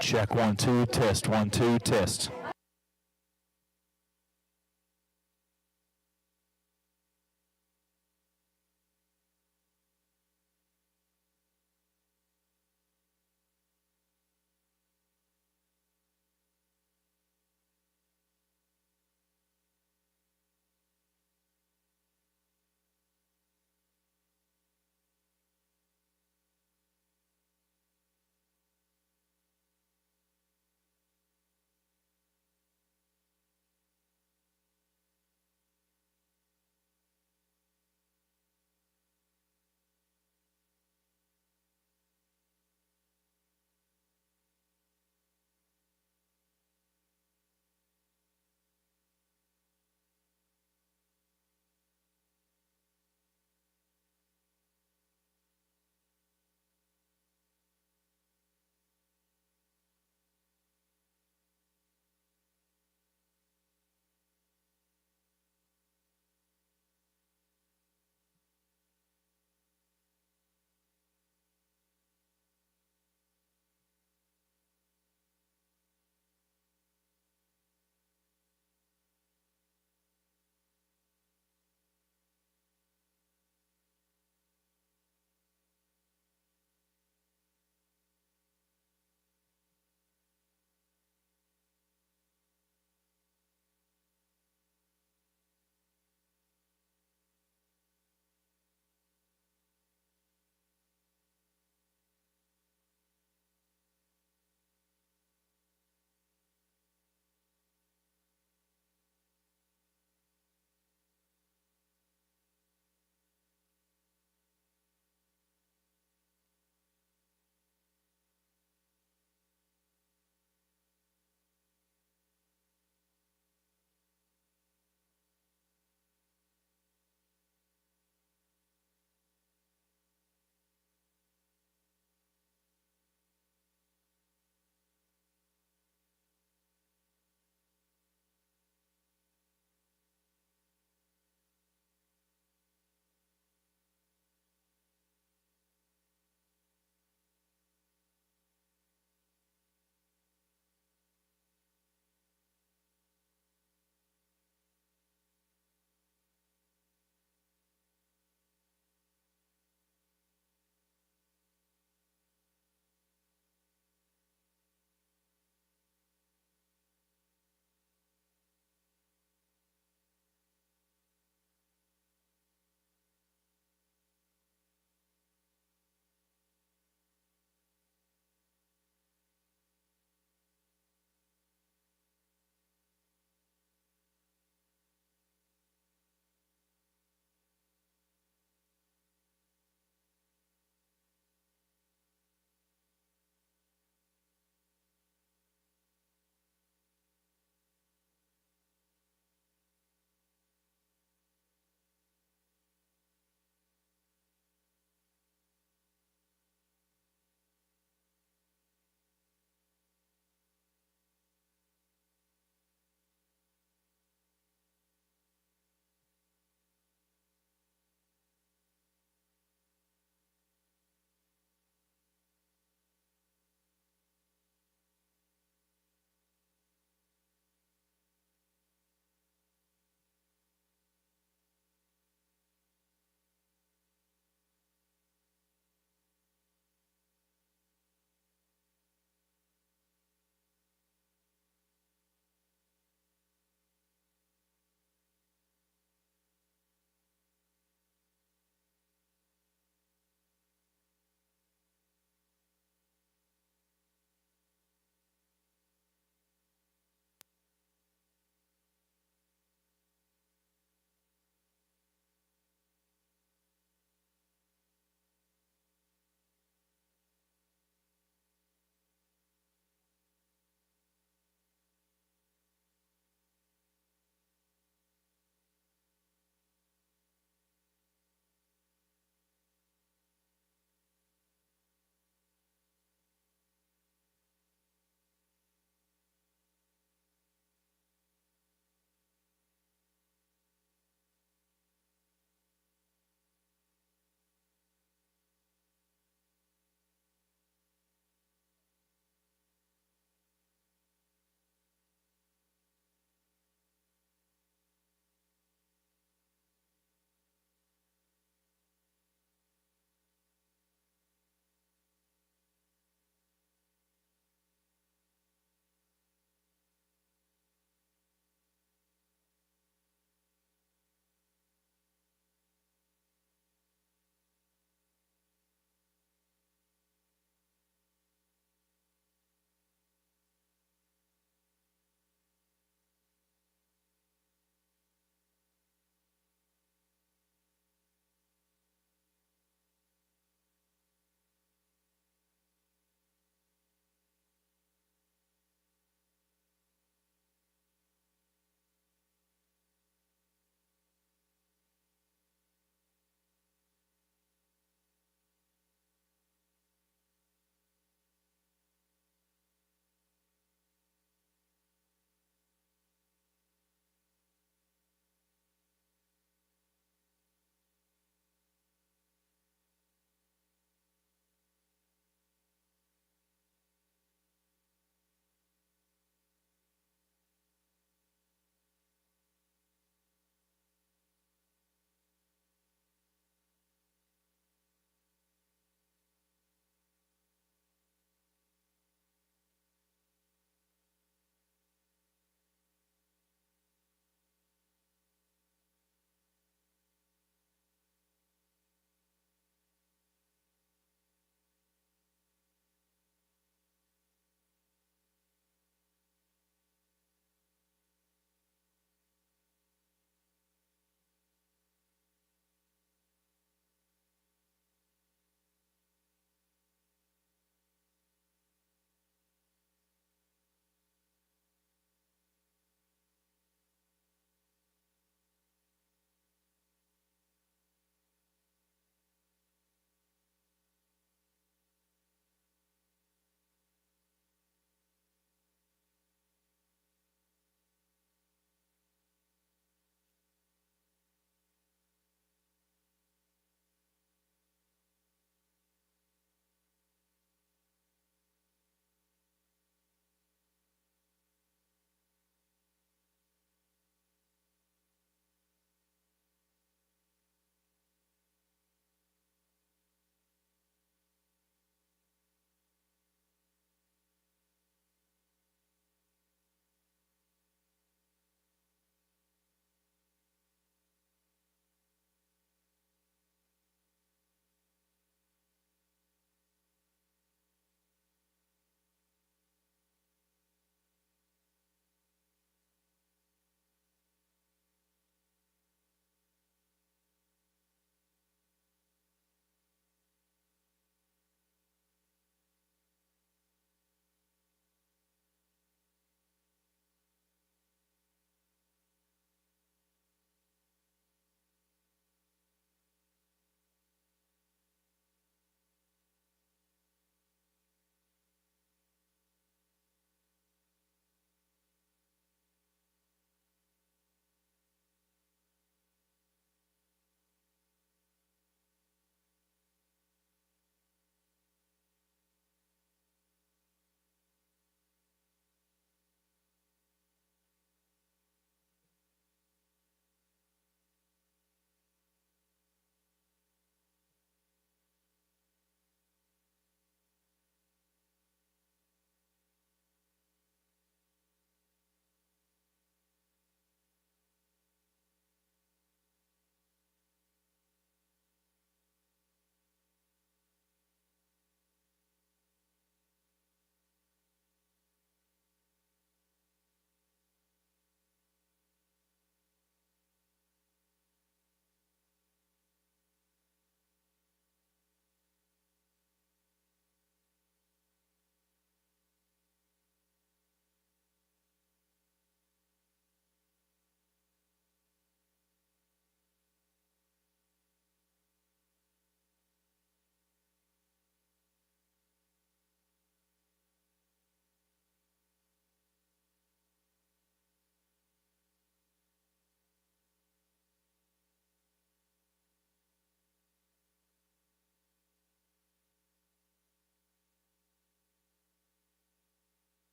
Check 1 2 test 1 2 test.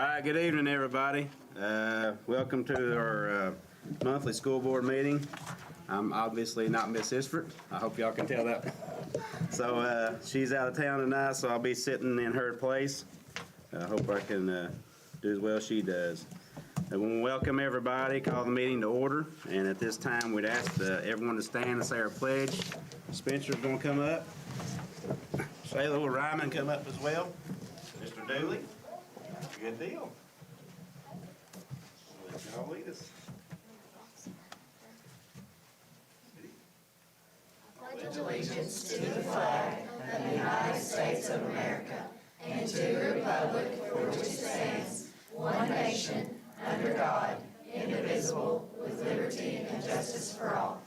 right, good evening, everybody. Welcome to our monthly school board meeting. I'm obviously not Miss Isford. I hope y'all can tell that. So she's out of town tonight, so I'll be sitting in her place. I hope I can do as well as she does. I want to welcome everybody, call the meeting to order, and at this time we'd ask everyone to stand and say our pledge. Spencer's going to come up. Shayla will Ryman come up as well. Mr. Dooley. Good deal. Let y'all lead us. Pledge allegiance to the flag of the United States of America and to the republic for which it stands, one nation, under God, indivisible, with liberty and justice for all.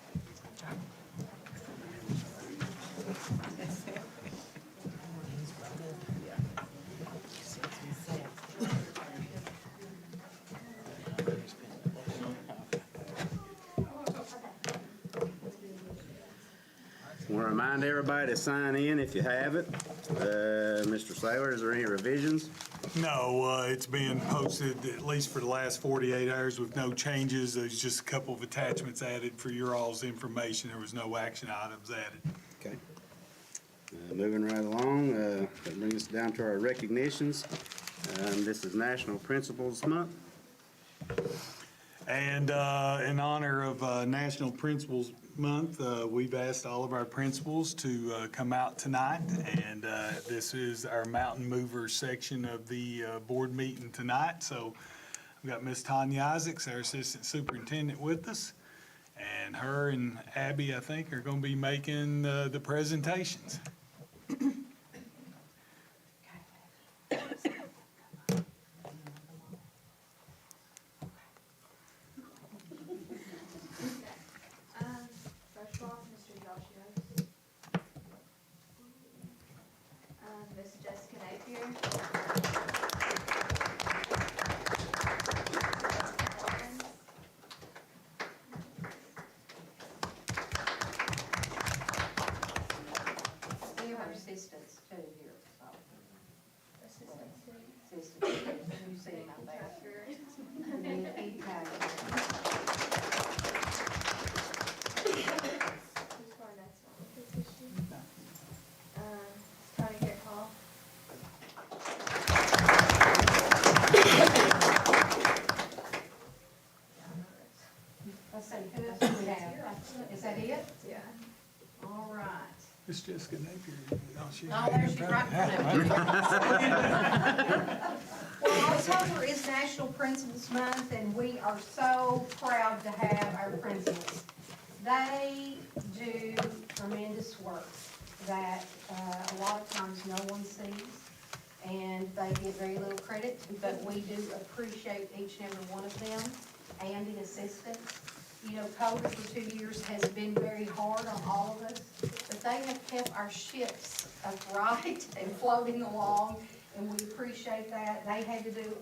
I want to remind everybody to sign in if you have it. Mr. Saylor, is there any revisions? No, it's been posted at least for the last 48 hours with no changes. There's just a couple of attachments added for your all's information. There was no action items added. Okay. Moving right along, that brings us down to our recognitions. This is National Principals Month. And in honor of National Principals Month, we've asked all of our principals to come out tonight. And this is our Mountain Movers section of the board meeting tonight. So we've got Miss Tanya Isaacs, our Assistant Superintendent, with us. And her and Abby, I think, are going to be making the presentations. First of all, Mr. Josh Yost. Miss Jessica Napier. We have our assistants too here, so. Assistant Assistants, you see them out there. And then Pete Patrick. Who's our next one? Petition. Tony Garrett Hall. Let's see, who else do we have? Is that it? Yeah. All right. Miss Jessica Napier. Oh, there she's right in front of me. Well, October is National Principals Month, and we are so proud to have our principals. They do tremendous work that a lot of times no one sees, and they get very little credit, but we do appreciate each and every one of them and the assistants. You know, COVID for 2 years has been very hard on all of us, but they have kept our ships upright and floating along, and we appreciate that. They had to do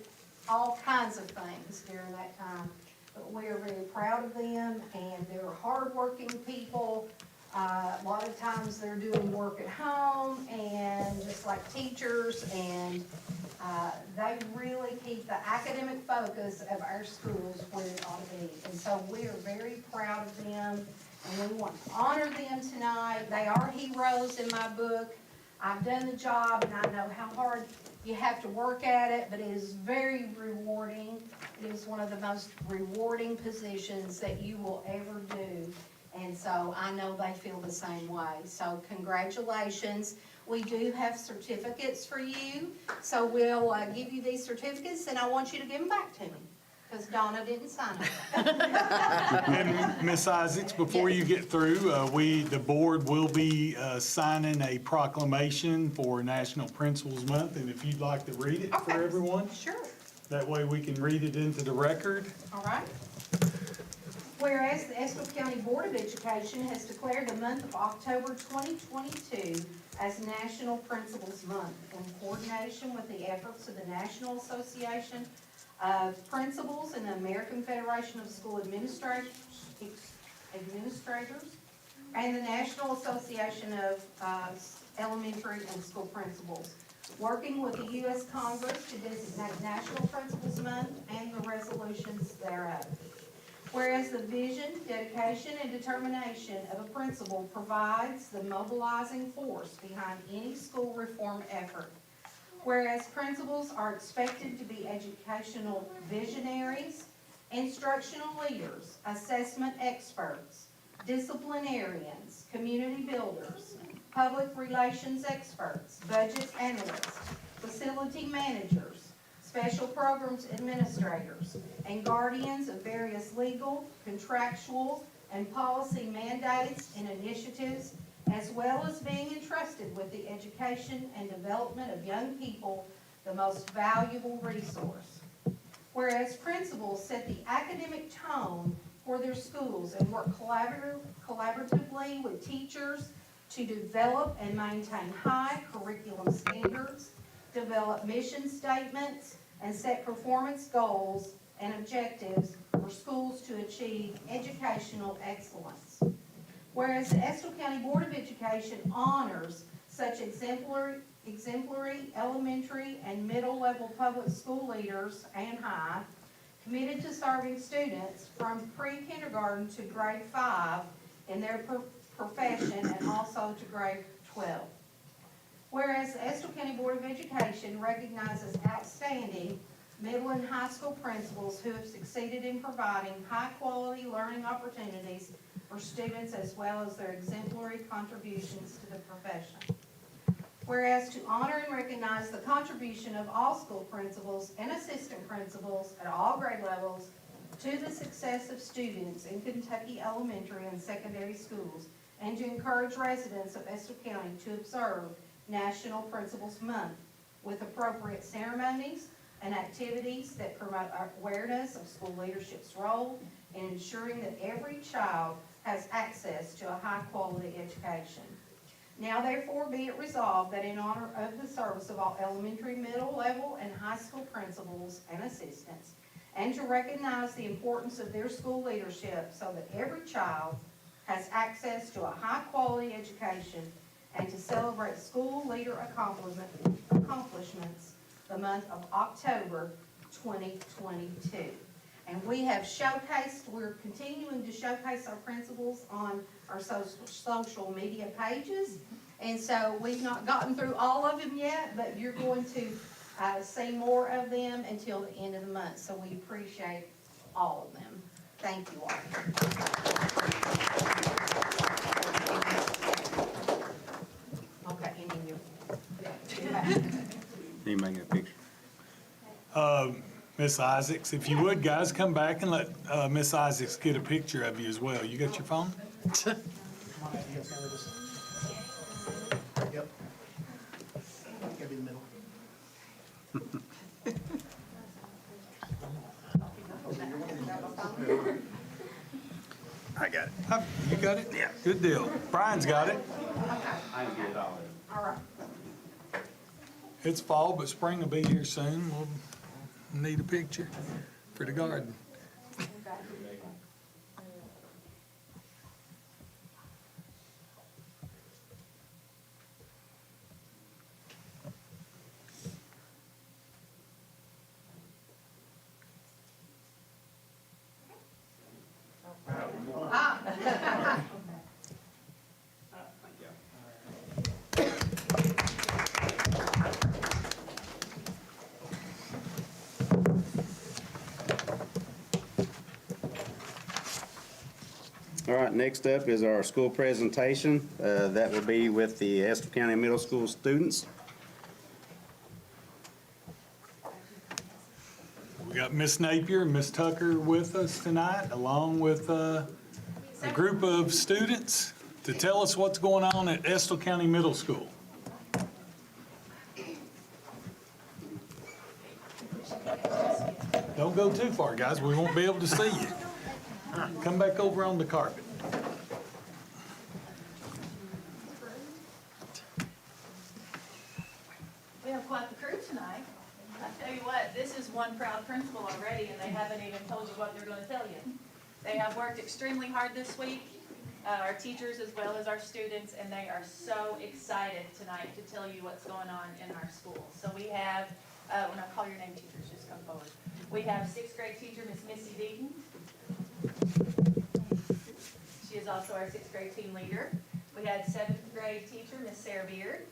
all kinds of things during that time, but we are very proud of them, and they're hardworking people. A lot of times they're doing work at home, and just like teachers, and they really keep the academic focus of our schools where it ought to be. And so we are very proud of them, and we want to honor them tonight. They are heroes in my book. I've done the job, and I know how hard you have to work at it, but it is very rewarding. It is one of the most rewarding positions that you will ever do. And so I know they feel the same way. So congratulations. We do have certificates for you. So we'll give you these certificates, and I want you to give them back to me, because Donna didn't sign them. And Ms. Isaacs, before you get through, the board will be signing a proclamation for National Principals Month, and if you'd like to read it for Okay. everyone, Sure. that way we can read it into the record. All right. Whereas the Estill County Board of Education has declared the month of October 2022 as National Principals Month in coordination with the efforts of the National Association of Principals and the American Federation of School Administrators and the National Association of Elementary and School Principals. working with the U.S. Congress to designate National Principals Month and the resolutions thereof. Whereas the vision, dedication, and determination of a principal provides the mobilizing force behind any school reform effort. Whereas principals are expected to be educational visionaries, instructional leaders, assessment experts, disciplinarians, community builders, public relations experts, budget analysts, facility managers, special programs administrators, and guardians of various legal, contractual, and policy mandates and initiatives, as well as being entrusted with the education and development of young people, the most valuable resource. Whereas principals set the academic tone for their schools and work collaboratively with teachers to develop and maintain high curriculum standards, develop mission statements, and set performance goals and objectives for schools to achieve educational excellence. Whereas the Estill County Board of Education honors such exemplary elementary and middle level public school leaders and high, committed to serving students from pre-kindergarten to grade 5 in their profession and also to grade 12. Whereas the Estill County Board of Education recognizes outstanding middle and high school principals who have succeeded in providing high-quality learning opportunities for students as well as their exemplary contributions to the profession. Whereas to honor and recognize the contribution of all school principals and assistant principals at all grade levels to the success of students in Kentucky elementary and secondary schools, and to encourage residents of Estill County to observe National Principals Month with appropriate ceremonies and activities that promote awareness of school leadership's role in ensuring that every child has access to a high-quality education. Now therefore be it resolved that in honor of the service of all elementary, middle level, and high school principals and assistants, and to recognize the importance of their school leadership so that every child has access to a high-quality education, and to celebrate school leader accomplishments the month of October 2022. And we have showcased, we're continuing to showcase our principals on our social media pages. And so we've not gotten through all of them yet, but you're going to see more of them until the end of the month. So we appreciate all of them. Thank you all. Okay, and then Can you make a picture? Miss Isaacs, if you would, guys, come back and let Miss Isaacs get a picture of you as well. You got your phone? Yep. Gotta be in the middle. I got it. You got it? Yeah. Good deal. Brian's got it. I can get it all in. all right. It's fall, but spring will be here soon. We'll need a picture for the garden. All right, next up is our school presentation. That will be with the Estill County Middle School students. We got Miss Napier and Miss Tucker with us tonight, along with a group of students to tell us what's going on at Estill County Middle School. Don't go too far, guys. We won't be able to see you. Come back over on the carpet. We have quite the crew tonight. I tell you what, this is one proud principal already, and they haven't even told you what they're gonna tell you. They have worked extremely hard this week. our teachers as well as our students, and they are so excited tonight to tell you what's going on in our school. So we have, when I call your name, teachers, just come forward. We have 6th grade teacher, Miss Missy Deaton. She is also our 6th grade team leader. We had 7th grade teacher, Miss Sarah Beard.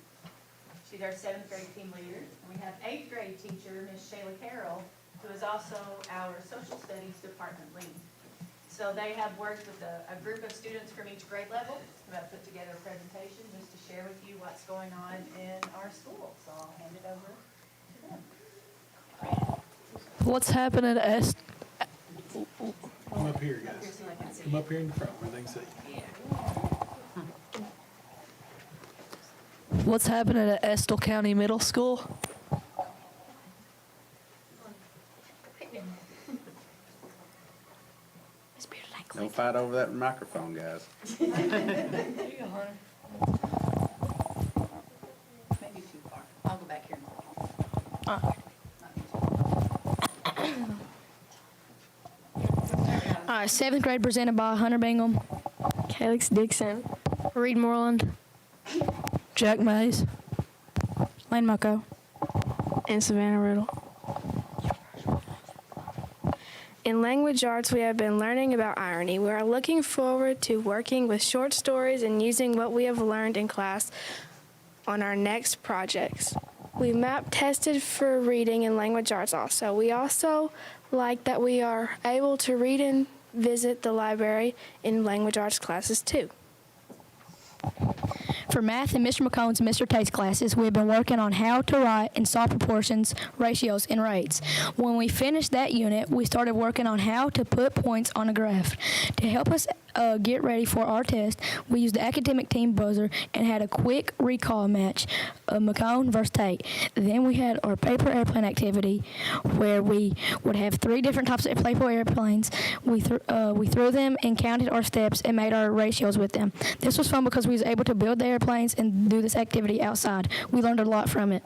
She's our 7th grade team leader. And we have 8th grade teacher, Miss Shayla Carroll, who is also our social studies department lead. So they have worked with a group of students from each grade level who have put together a presentation just to share with you what's going on in our school. So I'll hand it over to them. What's happening at Come up here, guys. Come up here in the front where they can see. What's happening at Estill County Middle School? Don't fight over that microphone, guys. Maybe too far. I'll go back here. All right, 7th grade presented by Hunter Bingham, Calix Dixon, Reed Moreland, Jack Mays. Lane Mucko, and Savannah Riddle. In language arts, we have been learning about irony. We are looking forward to working with short stories and using what we have learned in class on our next projects. We map tested for reading in language arts also. We also like that we are able to read and visit the library in language arts classes too. For math in Mr. McCone's and Mr. Tate's classes, we have been working on how to write and solve proportions, ratios, and rates. When we finished that unit, we started working on how to put points on a graph. To help us get ready for our test, we used the academic team buzzer and had a quick recall match of McCone versus Tate. Then we had our paper airplane activity where we would have 3 different types of paper airplanes. We threw them and counted our steps and made our ratios with them. This was fun because we was able to build the airplanes and do this activity outside. We learned a lot from it.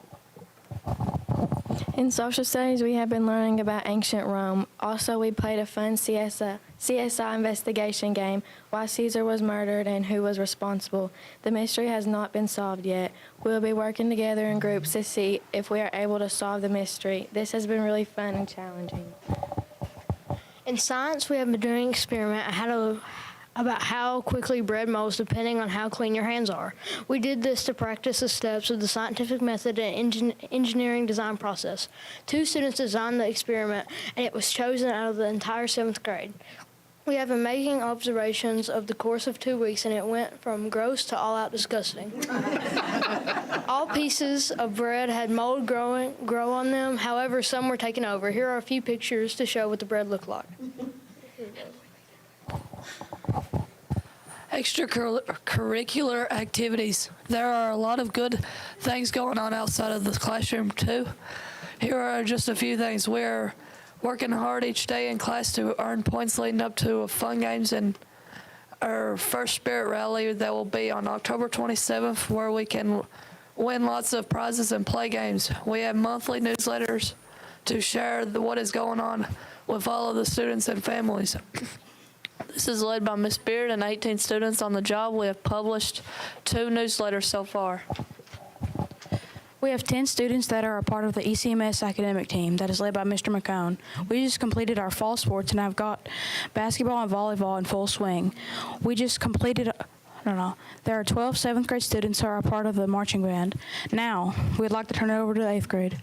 In social studies, we have been learning about ancient Rome. Also, we played a fun CSI investigation game, why Caesar was murdered and who was responsible. The mystery has not been solved yet. We'll be working together in groups to see if we are able to solve the mystery. This has been really fun and challenging. In science, we have been doing an experiment about how quickly bread molds depending on how clean your hands are. We did this to practice the steps of the scientific method and engineering design process. 2 students designed the experiment, and it was chosen out of the entire 7th grade. We have been making observations of the course of 2 weeks, and it went from gross to all-out disgusting. All pieces of bread had mold grow on them. However, some were taken over. Here are a few pictures to show what the bread looked like. Extracurricular activities. There are a lot of good things going on outside of the classroom too. Here are just a few things. We're working hard each day in class to earn points leading up to fun games and our first spirit rally that will be on October 27th, where we can win lots of prizes and play games. We have monthly newsletters to share what is going on with all of the students and families. This is led by Miss Beard and 18 students on the job. We have published 2 newsletters so far. We have 10 students that are a part of the ECMS academic team that is led by Mr. McCone. We just completed our fall sports and I've got basketball and volleyball in full swing. We just completed, there are 12 7th grade students who are a part of the marching band. Now, we'd like to turn it over to the 8th grade.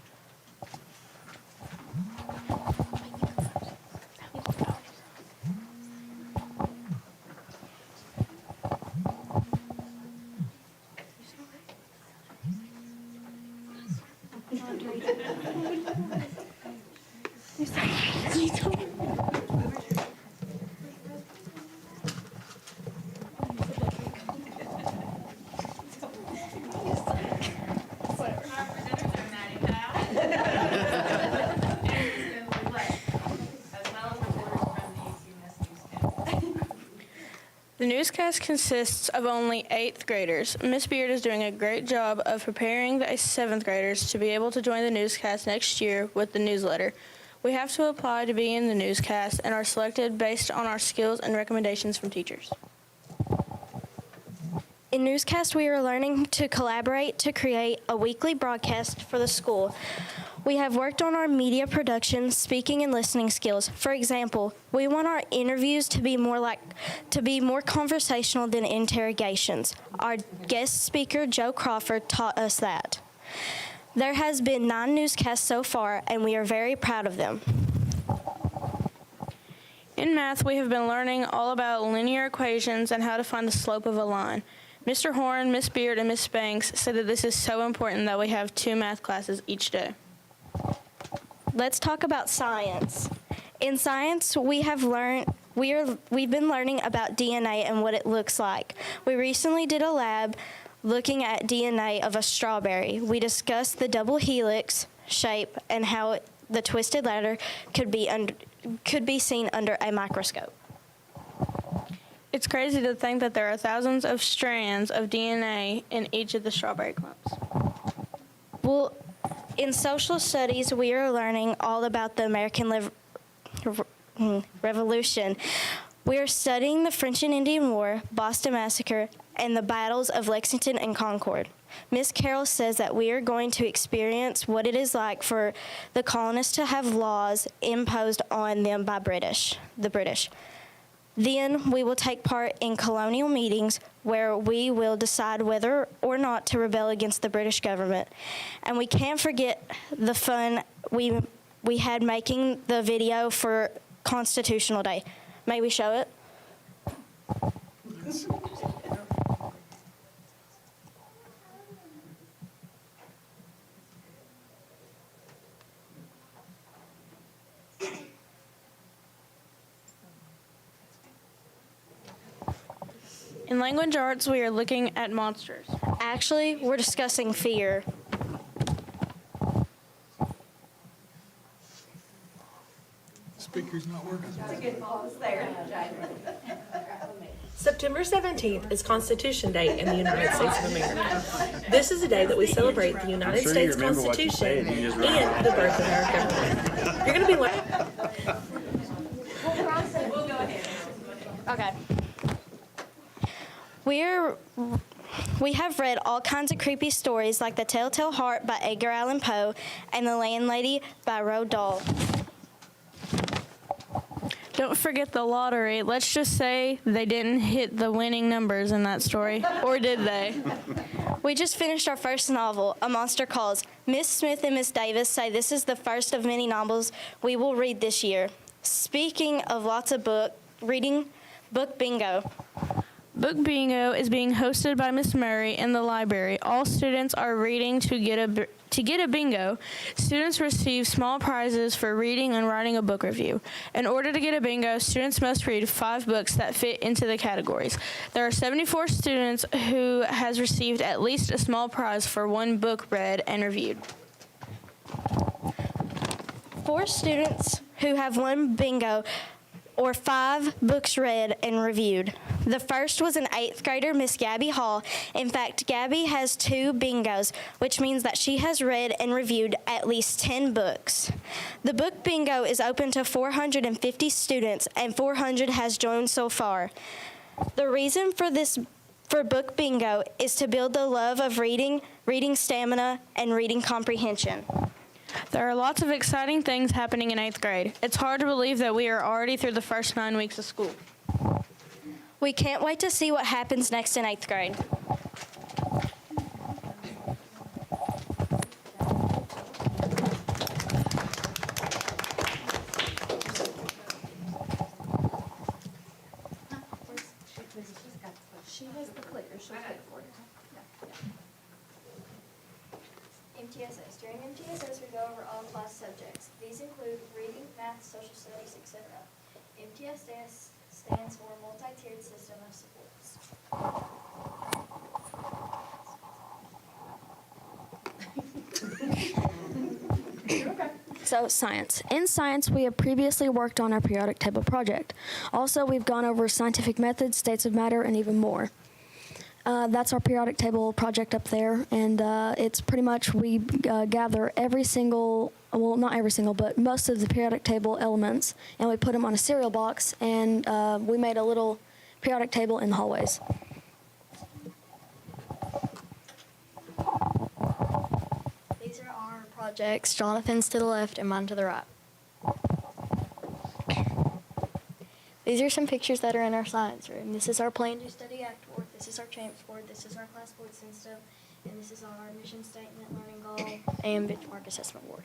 The newscast consists of only 8th graders. Miss Beard is doing a great job of preparing the 7th graders to be able to join the newscast next year with the newsletter. We have to apply to be in the newscast and are selected based on our skills and recommendations from teachers. In Newscast, we are learning to collaborate to create a weekly broadcast for the school. We have worked on our media production, speaking, and listening skills. For example, we want our interviews to be more conversational than interrogations. Our guest speaker, Joe Crawford, taught us that. There has been 9 newscasts so far, and we are very proud of them. In math, we have been learning all about linear equations and how to find the slope of a line. Mr. Horn, Miss Beard, and Miss Banks said that this is so important that we have 2 math classes each day. Let's talk about science. In science, we've been learning about DNA and what it looks like. We recently did a lab looking at DNA of a strawberry. We discussed the double helix shape and how the twisted ladder could be seen under a microscope. It's crazy to think that there are thousands of strands of DNA in each of the strawberry clumps. Well, in social studies, we are learning all about the American Revolution. We are studying the French and Indian War, Boston Massacre, and the battles of Lexington and Concord. Miss Carroll says that we are going to experience what it is like for the colonists to have laws imposed on them by the British. Then we will take part in colonial meetings where we will decide whether or not to rebel against the British government. And we can't forget the fun we had making the video for Constitutional Day. May we show it? In language arts, we are looking at monsters. Actually, we're discussing fear. Speaker's not working. September 17th is Constitution Day in the United States of America. This is a day that we celebrate the United States Constitution and the birth of our government. You're going to be learning. We'll go ahead. Okay. We have read all kinds of creepy stories like The Telltale Heart by Edgar Allan Poe and The Landlady by Roald Dahl. Don't forget the lottery. Let's just say they didn't hit the winning numbers in that story. Or did they? We just finished our first novel, A Monster Calls. Miss Smith and Miss Davis say this is the first of many novels we will read this year. Speaking of lots of reading, book bingo. Book Bingo is being hosted by Miss Murray in the library. All students are reading to get a bingo. Students receive small prizes for reading and writing a book review. In order to get a bingo, students must read 5 books that fit into the categories. There are 74 students who has received at least a small prize for 1 book read and reviewed. 4 students who have won bingo or 5 books read and reviewed. The first was an 8th grader, Miss Gabby Hall. In fact, Gabby has 2 bingos, which means that she has read and reviewed at least 10 books. The book bingo is open to 450 students, and 400 has joined so far. The reason for book bingo is to build the love of reading, reading stamina, and reading comprehension. There are lots of exciting things happening in 8th grade. It's hard to believe that we are already through the first 9 weeks of school. We can't wait to see what happens next in 8th grade. She has the clicker, she'll click for it. MTSS. During MTSS, we go over all class subjects. These include reading, math, social studies, etc. MTSS stands for Multi-Tiered System of Supports. So, science. In science, we have previously worked on our periodic table project. Also, we've gone over scientific methods, states of matter, and even more. That's our periodic table project up there, and it's pretty much we gather every single, well, not every single, but most of the periodic table elements, and we put them on a cereal box, and we made a little periodic table in the hallways. projects, Jonathan's to the left and mine to the right. These are some pictures that are in our science room. This is our plan to study afterward. This is our champs board. This is our class sports and stuff. And this is our mission statement, learning goal, and benchmark assessment board.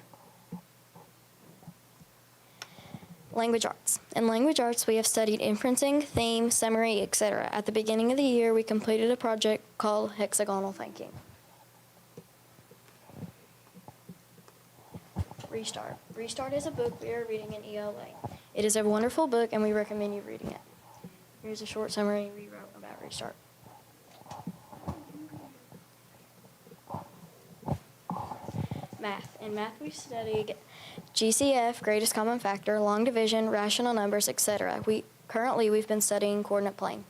Language arts. In language arts, we have studied inferencing, theme, summary, etc. At the beginning of the year, we completed a project called hexagonal thinking. Restart. Restart is a book we are reading in ELA. It is a wonderful book and we recommend you reading it. Here's a short summary we wrote about Restart. Math. In math we studied GCF, greatest common factor, long division, rational numbers, etc. Currently we've been studying coordinate plane.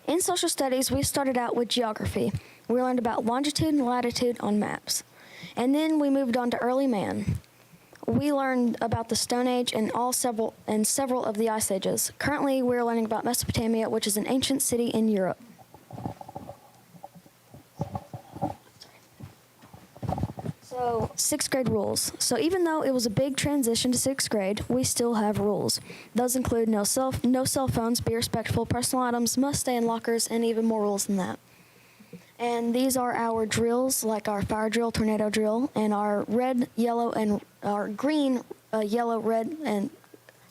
In social studies, we started out with geography. We learned about longitude and latitude on maps. And then we moved on to early man. We learned about the Stone Age and several of the ice ages. Currently, we're learning about Mesopotamia, which is an ancient city in Europe. So, sixth grade rules. So even though it was a big transition to sixth grade, we still have rules. Those include no cell phones, be respectful, personal items must stay in lockers, and even more rules than that. And these are our drills, like our fire drill, tornado drill, and our red, yellow, and our green, yellow, red, and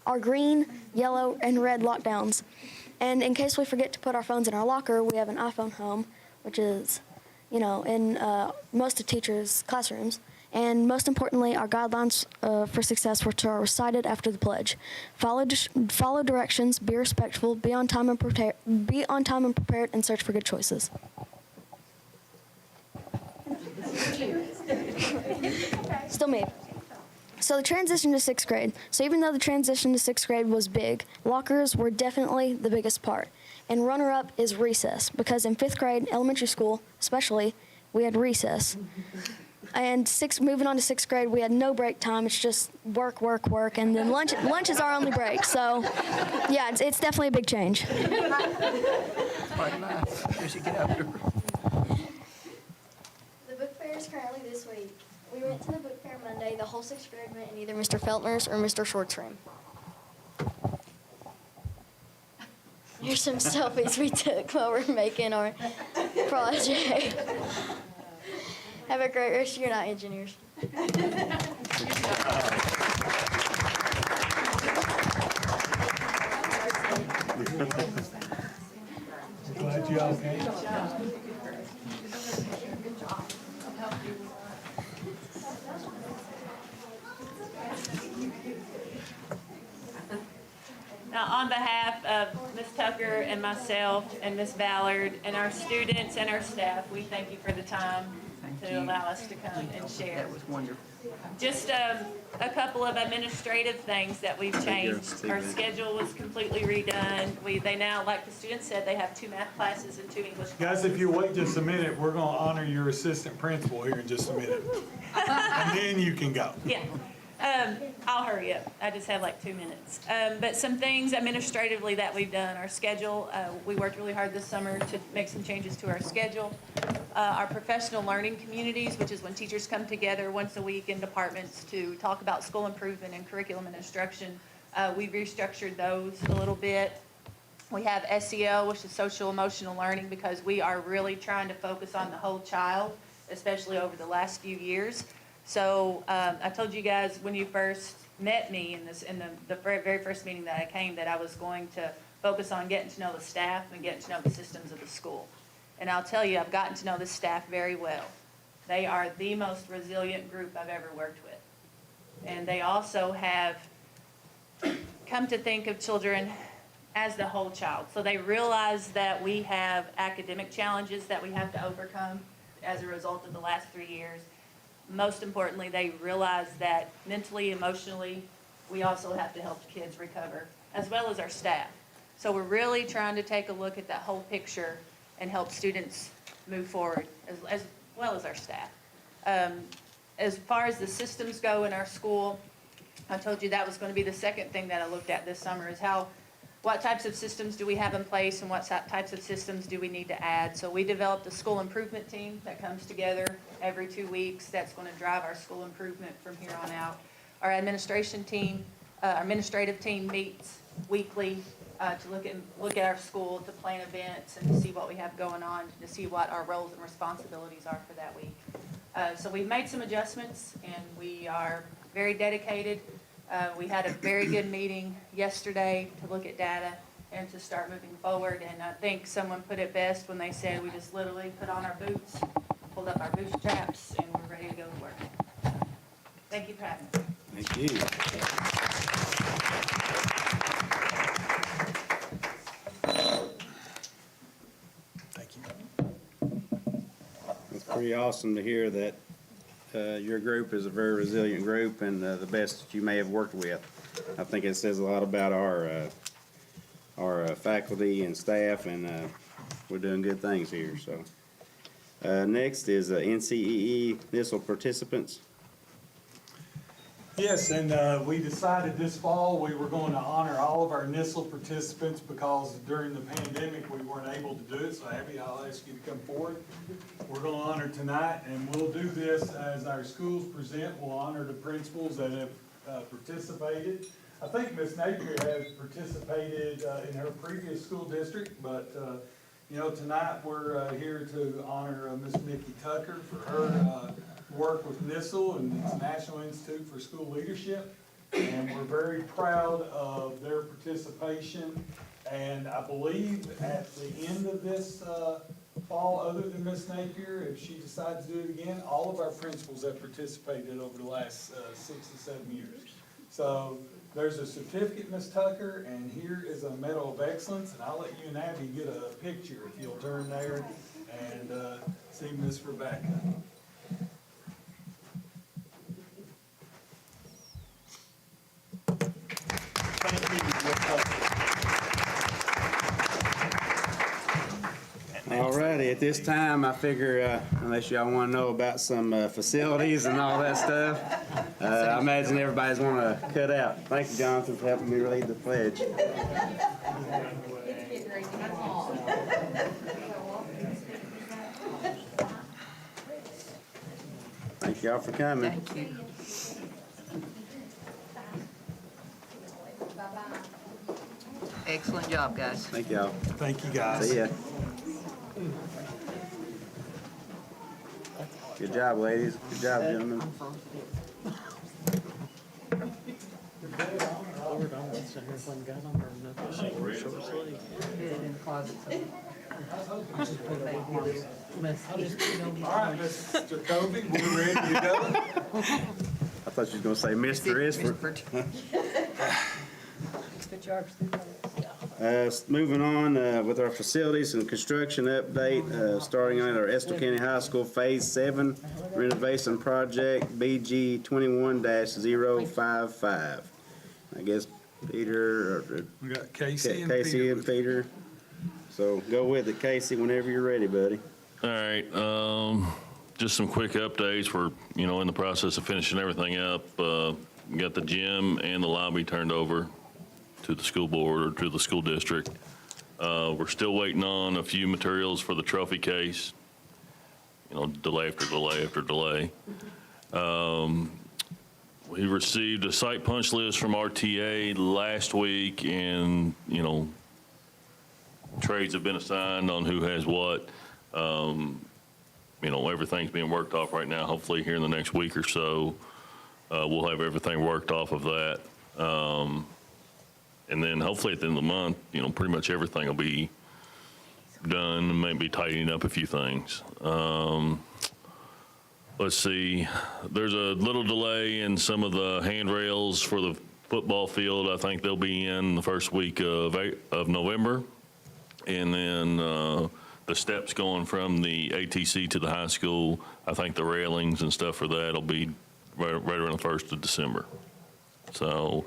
our green, yellow, and red lockdowns. And in case we forget to put our phones in our locker, we have an iPhone home, which is, in most of teachers' classrooms. And most importantly, our guidelines for success, which are recited after the pledge. Follow directions, be respectful, be on time and prepared, and search for good choices. Still me. So the transition to sixth grade. So even though the transition to sixth grade was big, lockers were definitely the biggest part. And runner-up is recess, because in fifth grade, elementary school especially, we had recess. And moving on to sixth grade, we had no break time. It's just work, work, work, and then lunch is our only break. So, yeah, it's definitely a big change. The book fair is currently this week. We went to the book fair Monday. The whole sixth grade went in either Mr. Feltner's or Mr. Short's room. Here's some selfies we took while we're making our project. Have a great rest of your night, engineers. Glad you all came. Now, on behalf of Ms. Tucker and myself and Ms. Ballard and our students and our staff, we thank you for the time to allow us to come and share. That was wonderful. Just a couple of administrative things that we've changed. Our schedule was completely redone. They now, like the students said, they have 2 math classes and 2 English classes. Guys, if you wait just a minute, we're going to honor your assistant principal here in just a minute. And then you can go. Yeah. I'll hurry up. I just have like 2 minutes. But some things administratively that we've done. Our schedule, we worked really hard this summer to make some changes to our schedule. Our professional learning communities, which is when teachers come together once a week in departments to talk about school improvement and curriculum and instruction. We've restructured those a little bit. We have Estill, which is social emotional learning, because we are really trying to focus on the whole child, especially over the last few years. So I told you guys when you first met me in the very first meeting that I came that I was going to focus on getting to know the staff and getting to know the systems of the school. And I'll tell you, I've gotten to know the staff very well. They are the most resilient group I've ever worked with. And they also have come to think of children as the whole child. So they realize that we have academic challenges that we have to overcome as a result of the last 3 years. Most importantly, they realize that mentally, emotionally, we also have to help the kids recover, as well as our staff. So we're really trying to take a look at that whole picture and help students move forward, as well as our staff. As far as the systems go in our school, I told you that was going to be the second thing that I looked at this summer, is what types of systems do we have in place and what types of systems do we need to add. So we developed a school improvement team that comes together every 2 weeks. That's going to drive our school improvement from here on out. Our administrative team meets weekly to look at our school, to plan events, and to see what we have going on, to see what our roles and responsibilities are for that week. So we've made some adjustments, and we are very dedicated. We had a very good meeting yesterday to look at data and to start moving forward. And I think someone put it best when they said we just literally put on our boots, pulled up our bootstraps, and we're ready to go to work. Thank you for having me. Thank you. Thank you. It's pretty awesome to hear that your group is a very resilient group and the best that you may have worked with. I think it says a lot about our faculty and staff, and we're doing good things here. So next is NCEE NISL participants. Yes, and we decided this fall we were going to honor all of our NISL participants because during the pandemic we weren't able to do it. So Abby, I'll ask you to come forward. We're going to honor tonight, and we'll do this as our schools present. We'll honor the principals that have participated. I think Ms. Napier has participated in her previous school district, but you know, tonight we're here to honor Ms. Nikki Tucker for her work with NISL and its National Institute for School Leadership, and we're very proud of their participation. And I believe at the end of this fall, other than Ms. Napier, if she decides to do it again, all of our principals have participated over the last 6 to 7 years. So there's a certificate, Ms. Tucker, and here is a Medal of Excellence, and I'll let you and Abby get a picture if you'll turn there and see Ms. Rebecca. All righty, at this time, I figure, unless y'all want to know about some facilities and all that stuff, I imagine everybody's want to cut out. Thank you, Jonathan, for helping me lead the pledge. Thank y'all for coming. Thank you. Excellent job, guys. Thank y'all. Thank you, guys. See ya. Good job, ladies. Good job, gentlemen. All right, Mr. Kobe, we're ready to go. I thought you was going to say Mr. Isford. Moving on with our facilities and construction update, starting at our Estill County High School Phase 7 renovation project, BG 21-055. I guess Peter, We got Casey and Peter. So go with it, Casey, whenever you're ready, buddy. All right, just some quick updates. We're, in the process of finishing everything up. We got the gym and the lobby turned over to the school board or to the school district. We're still waiting on a few materials for the trophy case. Delay after delay after delay. We received a site punch list from RTA last week, and, trades have been assigned on who has what. Everything's being worked off right now. Hopefully here in the next week or so, we'll have everything worked off of that. And then hopefully at the end of the month, pretty much everything will be done, maybe tidying up a few things. Let's see, there's a little delay in some of the handrails for the football field. I think they'll be in the first week of November. And then the steps going from the ATC to the high school, I think the railings and stuff for that will be right around the 1st of December. So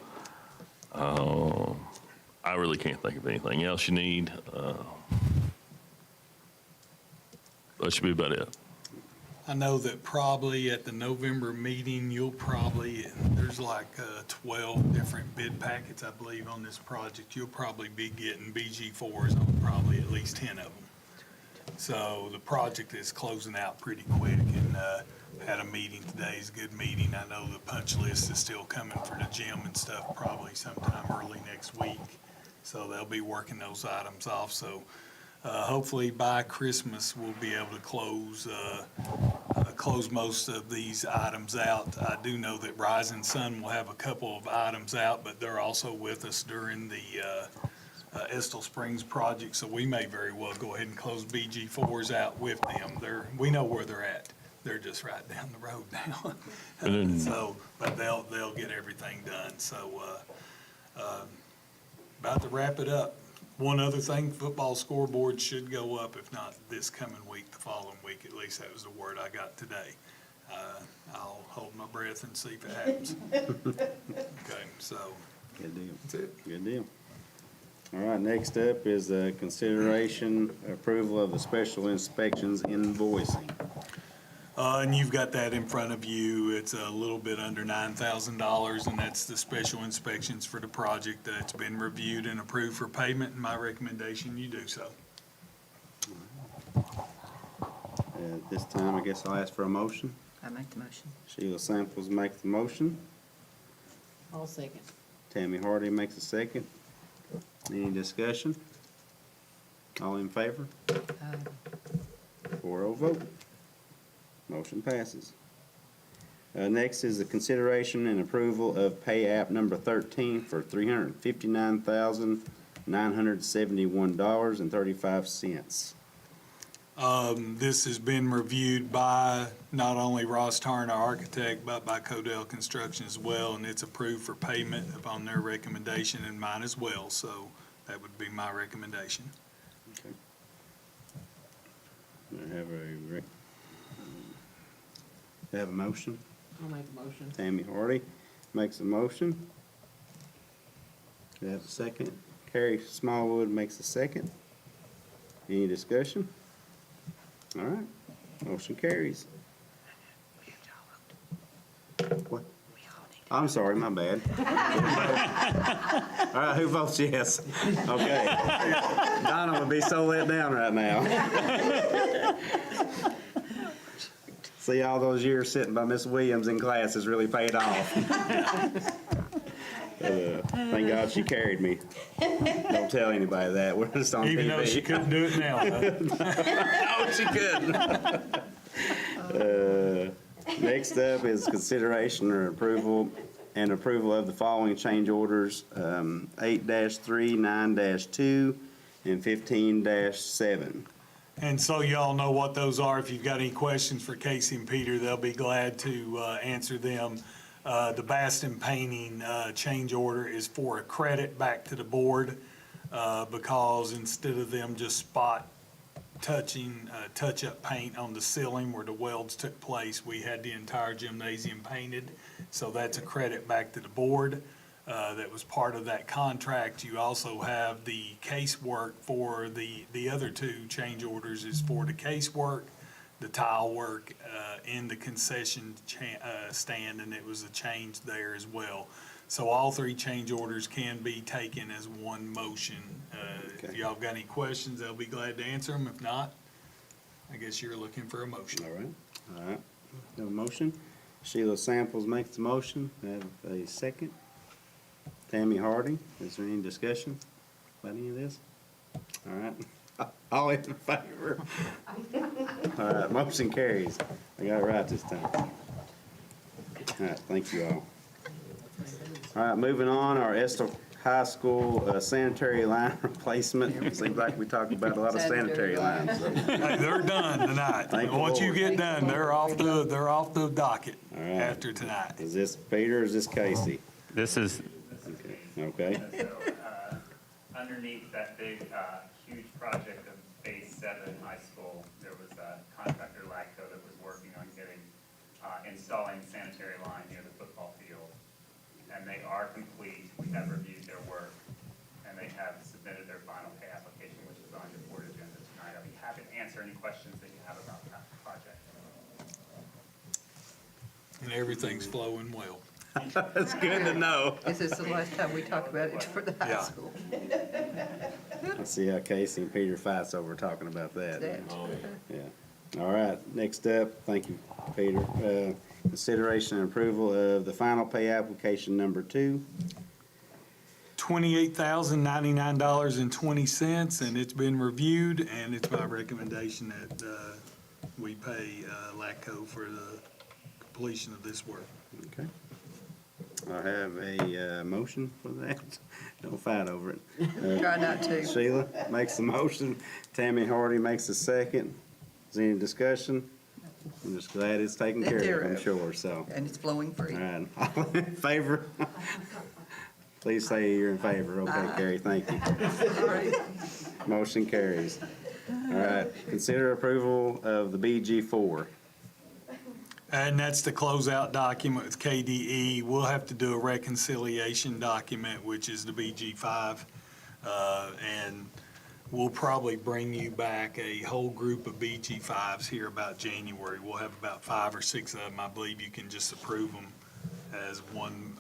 I really can't think of anything else you need. That should be about it. I know that probably at the November meeting, there's like 12 different bid packets, I believe, on this project. You'll probably be getting BG4s on probably at least 10 of them. So the project is closing out pretty quick, and had a meeting today. It's a good meeting. I know the punch list is still coming for the gym and stuff probably sometime early next week. So they'll be working those items off. So hopefully by Christmas, we'll be able to close most of these items out. I do know that Rising Sun will have a couple of items out, but they're also with us during the Estill Springs project, so we may very well go ahead and close BG4s out with them. We know where they're at. They're just right down the road now. So, but they'll get everything done. So, about to wrap it up. One other thing, football scoreboard should go up, if not this coming week, the following week. At least that was the word I got today. I'll hold my breath and see if it happens. Okay, so. Good deal. That's it. Good deal. All right, next up is consideration approval of the special inspections invoicing. And you've got that in front of you. It's a little bit under $9,000, and that's the special inspections for the project that's been reviewed and approved for payment, and my recommendation, you do so. At this time, I guess I'll ask for a motion. I make the motion. Sheila Samples makes the motion. I'll second. Tammy Hardy makes a second. Any discussion? All in favor? 4-0 vote. Motion passes. Next is the consideration and approval of pay app number 13 for $359,971.35. This has been reviewed by not only Ross Tarn, our architect, but by Codell Construction as well, and it's approved for payment upon their recommendation and mine as well. So that would be my recommendation. Okay. I have a motion. I'll make a motion. Tammy Hardy makes a motion. Do I have a second? Carrie Smallwood makes a second. Any discussion? All right, motion carries. What? I'm sorry, my bad. All right, who votes yes? Okay. Donna would be so let down right now. See, all those years sitting by Miss Williams in class has really paid off. Thank God she carried me. Don't tell anybody that. We're just on TV. Even though she couldn't do it now. No, she couldn't. Next up is consideration or approval of the following change orders, 8-3, 9-2, and 15-7. And so y'all know what those are. If you've got any questions for Casey and Peter, they'll be glad to answer them. The Baston Painting change order is for a credit back to the board because instead of them just spot touch-up paint on the ceiling where the welds took place, we had the entire gymnasium painted. So that's a credit back to the board. That was part of that contract. You also have the casework for the other two change orders is for the casework, the tile work, and the concession stand, and it was a change there as well. So all three change orders can be taken as one motion. If y'all got any questions, they'll be glad to answer them. If not, I guess you're looking for a motion. All right. No motion. Sheila Samples makes the motion. Have a second. Tammy Hardy, is there any discussion about any of this? All right. All in favor? All right, motion carries. I got it right this time. All right, thank you all. All right, moving on, our Estill High School sanitary line replacement. Seems like we talked about a lot of sanitary lines. So. Hey, they're done tonight. Once you get done, they're off the docket after tonight. Is this Peter or is this Casey? This is. Okay. So, underneath that big, huge project of Phase 7 High School, there was a contractor, LACCO, that was working on installing sanitary line near the football field. And they are complete. We have reviewed their work, and they have submitted their final pay application, which is on your board agenda tonight. I'll be happy to answer any questions that you have about that project. And everything's flowing well. That's good to know. Is this the last time we talk about it for the high Yeah. school? I see how Casey and Peter fights over talking about that. That. Yeah. All right, next up, thank you, Peter. Consideration and approval of the final pay application number 2. $28,099.20, and it's been reviewed, and it's my recommendation that we pay LATCO for the completion of this work. Okay. I have a motion for that. Don't fight over it. Try not to. Sheila makes the motion. Tammy Hardy makes the second. Is there any discussion? I'm just glad it's taken care of, I'm sure, so. And it's flowing free. All right, all in favor? Please say you're in favor. Okay, Carrie, thank you. Motion carries. All right, consider approval of the BG4. And that's the closeout document with KDE. We'll have to do a reconciliation document, which is the BG5. And we'll probably bring you back a whole group of BG5s here about January. We'll have about 5 or 6 of them. I believe you can just approve them as one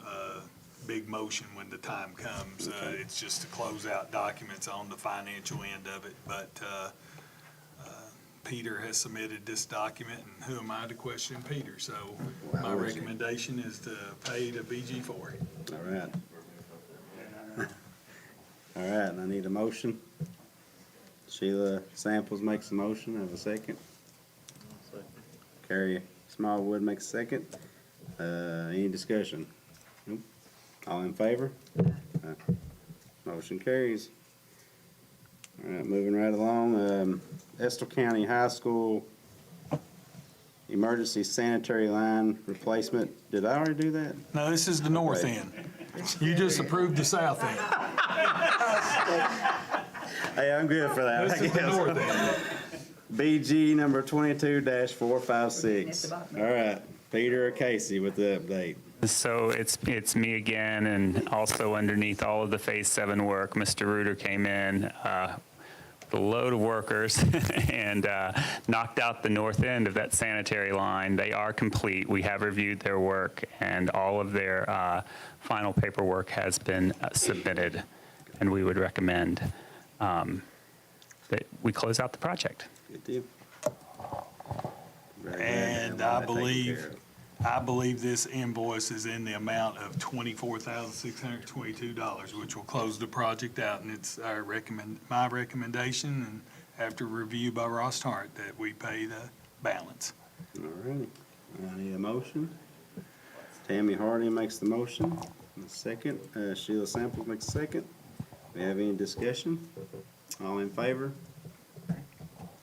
big motion when the time comes. It's just to close out documents on the financial end of it. But Peter has submitted this document, and who am I to question Peter? So my recommendation is to pay the BG4. All right. All right, and I need a motion. Sheila Samples makes a motion. I have a second. Carrie Smallwood makes a second. Any discussion? Nope. All in favor? Motion carries. All right, moving right along. Estill County High School emergency sanitary line replacement. Did I already do that? No, this is the north end. You just approved the south end. Hey, I'm good for that. This is the north end. BG number 22-456. All right, Peter or Casey with the update. So it's me again, and also underneath all of the Phase 7 work, Mr. Reuter came in with a load of workers and knocked out the north end of that sanitary line. They are complete. We have reviewed their work, and all of their final paperwork has been submitted, and we would recommend that we close out the project. Good deal. And I believe this invoice is in the amount of $24,622, which will close the project out. And it's my recommendation, and after review by Ross Hart, that we pay the balance. All righty. I need a motion. Tammy Hardy makes the motion. A second. Sheila Samples makes a second. We have any discussion? All in favor?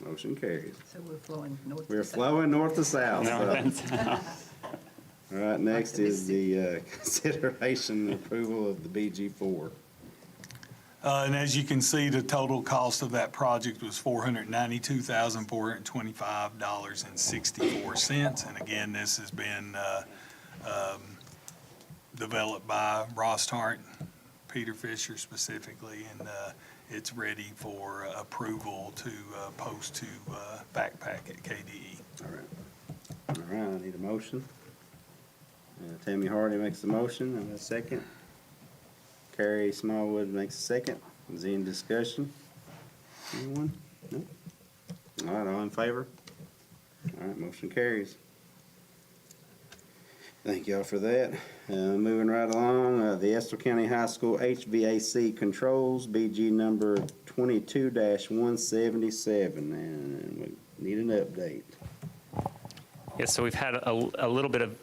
Motion carries. So we're flowing north to south. We're flowing north to south. So. All right, next is the consideration and approval of the BG4. And as you can see, the total cost of that project was $492,425.64. And again, this has been developed by Ross Hart, Peter Fisher specifically, and it's ready for approval to post to backpack at KDE. All right. All right, I need a motion. Tammy Hardy makes the motion, and a second. Carrie Smallwood makes a second. Is there any discussion? Anyone? No? All right, all in favor? All right, motion carries. Thank y'all for that. Moving right along, the Estill County High School HVAC controls, BG number 22-177, and we need an update. Yes, so we've had a little bit of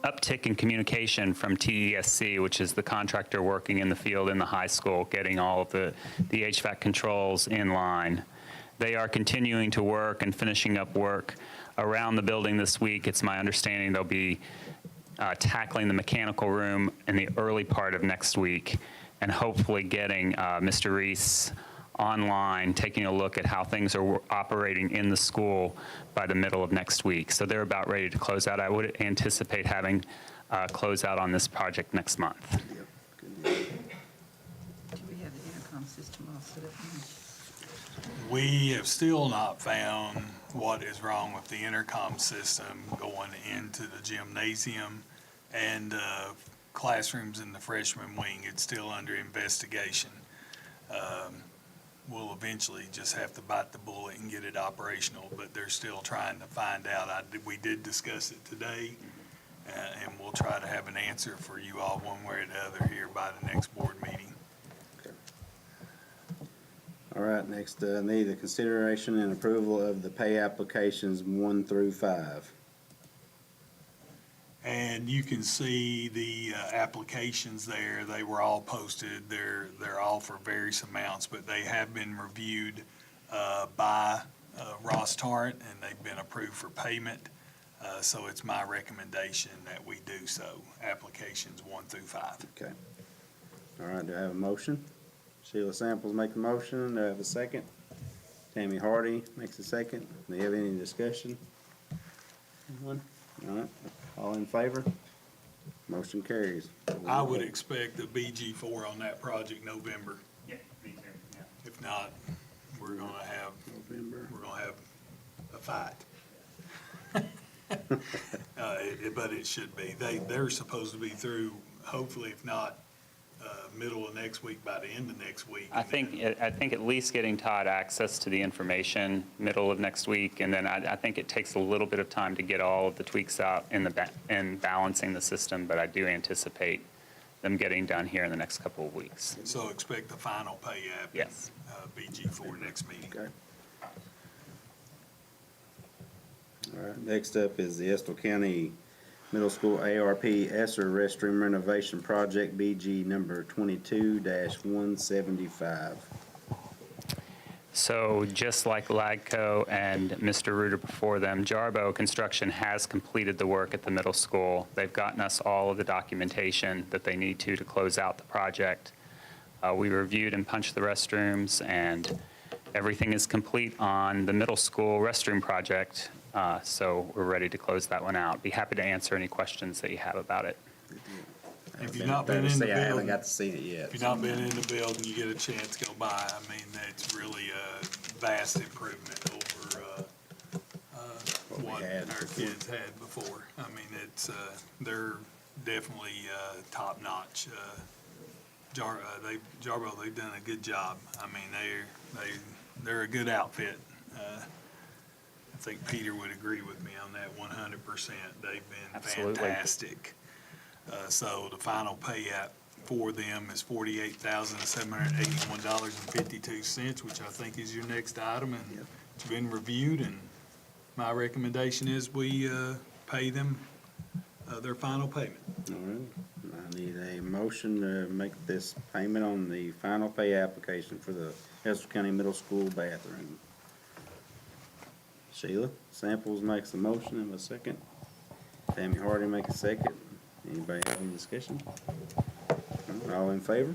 uptick in communication from TESC, which is the contractor working in the field in the high school, getting all of the HVAC controls in line. They are continuing to work and finishing up work around the building this week. It's my understanding they'll be tackling the mechanical room in the early part of next week, and hopefully getting Mr. Reese online, taking a look at how things are operating in the school by the middle of next week. So they're about ready to close out. I would anticipate having close out on this project next month. Do we have the intercom system all set up now? We have still not found what is wrong with the intercom system going into the gymnasium and classrooms in the freshman wing. It's still under investigation. We'll eventually just have to bite the bullet and get it operational, but they're still trying to find out. We did discuss it today, and we'll try to have an answer for you all one way or the other here by the next board meeting. All right, next, need the consideration and approval of the pay applications 1 through 5. And you can see the applications there. They were all posted. They're all for various amounts, but they have been reviewed by Ross Torrent, and they've been approved for payment. So it's my recommendation that we do so, applications 1 through 5. Okay. All right, do I have a motion? Sheila Samples make the motion. Do I have a second? Tammy Hardy makes a second. Do you have any discussion? Anyone? All right, all in favor? Motion carries. I would expect a BG4 on that project November. Yeah, me too, yeah. If not, we're gonna have a fight. But it should be. They're supposed to be through, hopefully, if not middle of next week, by the end of next week. I think at least getting Todd access to the information middle of next week, and then I think it takes a little bit of time to get all of the tweaks out and balancing the system, but I do anticipate them getting done here in the next couple of weeks. So expect the final pay app. Yes. BG4 next meeting. Okay. All right, next up is the Estill County Middle School ARP ESSER restroom renovation project, BG number 22-175. So just like LAGCO and Mr. Reuter before them, Jarbo Construction has completed the work at the middle school. They've gotten us all of the documentation that they need to close out the project. We reviewed and punched the restrooms, and everything is complete on the middle school restroom project. So we're ready to close that one out. Be happy to answer any questions that you have about it. If you've not been in the I haven't building, got to see it yet. if you've not been in the building, you get a chance, go by. I mean, it's really a vast improvement over what our kids had before. I mean, they're definitely top-notch. Jarbo, they've done a good job. I mean, they're a good outfit. I think Peter would agree with me on that 100%. They've been Absolutely. fantastic. So the final pay app for them is $48,781.52, which I think is your next item, and it's been reviewed, and my recommendation is we pay them their final payment. All right, I need a motion to make this payment on the final pay application for the Estill County Middle School bathroom. Sheila Samples makes the motion in a second. Tammy Hardy makes a second. Anybody have any discussion? All in favor?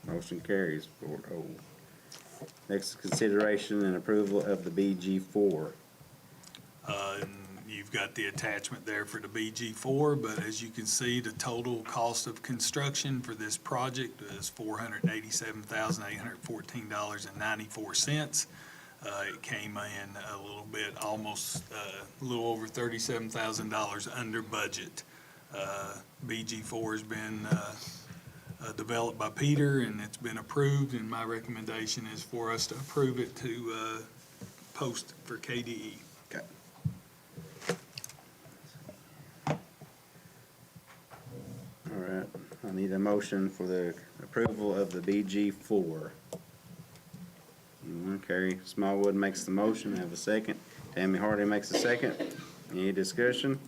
Motion carries 4-0. Next, consideration and approval of the BG4. You've got the attachment there for the BG4, but as you can see, the total cost of construction for this project is $487,814.94. It came in a little bit, almost a little over $37,000 under budget. BG4 has been developed by Peter, and it's been approved, and my recommendation is for us to approve it to post for KDE. Okay. All right, I need a motion for the approval of the BG4. Carrie Smallwood makes the motion. Have a second. Tammy Hardy makes a second. Any discussion?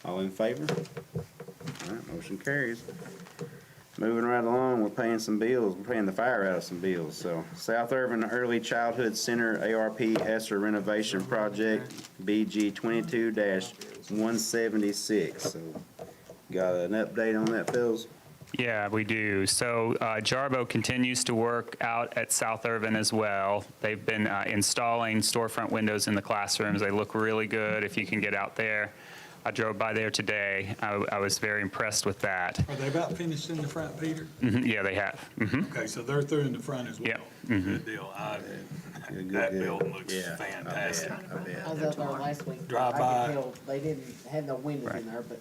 All in favor? All right, motion carries. Moving right along, we're paying some bills. We're paying the fire out of some bills. So South Irvin Early Childhood Center ARP ESSER renovation project, BG 22-176. So got an update on that, Phils? Yeah, we do. So Jarbo continues to work out at South Irvin as well. They've been installing storefront windows in the classrooms. They look really good if you can get out there. I drove by there today. I was very impressed with that. Are they about finished in the front, Peter? Yeah, they have. Okay, so they're through in the front as well? Yep. Good deal. That building looks Yeah, fantastic. I bet. I was up there last week. Drive I by. could tell they didn't have no windows in there, but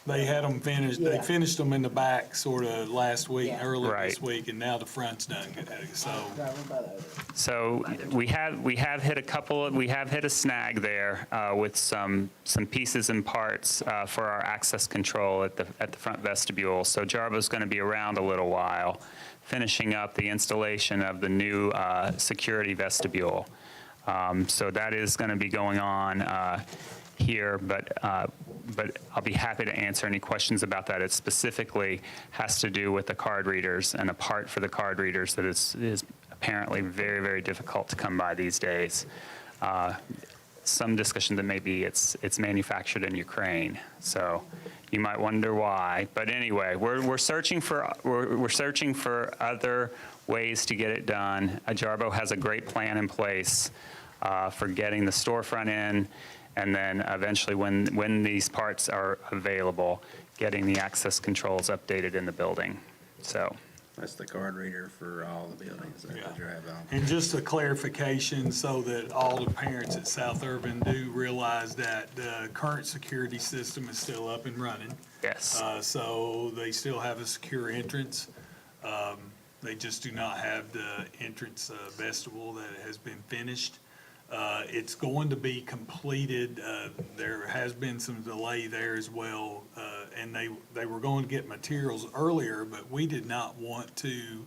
They had them finished, they Yeah. finished them in the back sort of last week, Yeah. early Right. this week, and now the front's done. So, driving by there. So we have hit a snag there with some pieces and parts for our access control at the front vestibule. So Jarbo's going to be around a little while, finishing up the installation of the new security vestibule. So that is going to be going on here, but I'll be happy to answer any questions about that. It specifically has to do with the card readers and a part for the card readers that is apparently very, very difficult to come by these days. Some discussion that maybe it's manufactured in Ukraine, so you might wonder why. But anyway, we're searching for other ways to get it done. Jarbo has a great plan in place for getting the storefront in, and then eventually when these parts are available, getting the access controls updated in the building. So That's the card reader for all the buildings that Yeah. you drive on. and just a clarification so that all the parents at South Urban do realize that the current security system is still up and running. yes. So they still have a secure entrance. They just do not have the entrance vestibule that has been finished. It's going to be completed. There has been some delay there as well. And they were going to get materials earlier, but we did not want to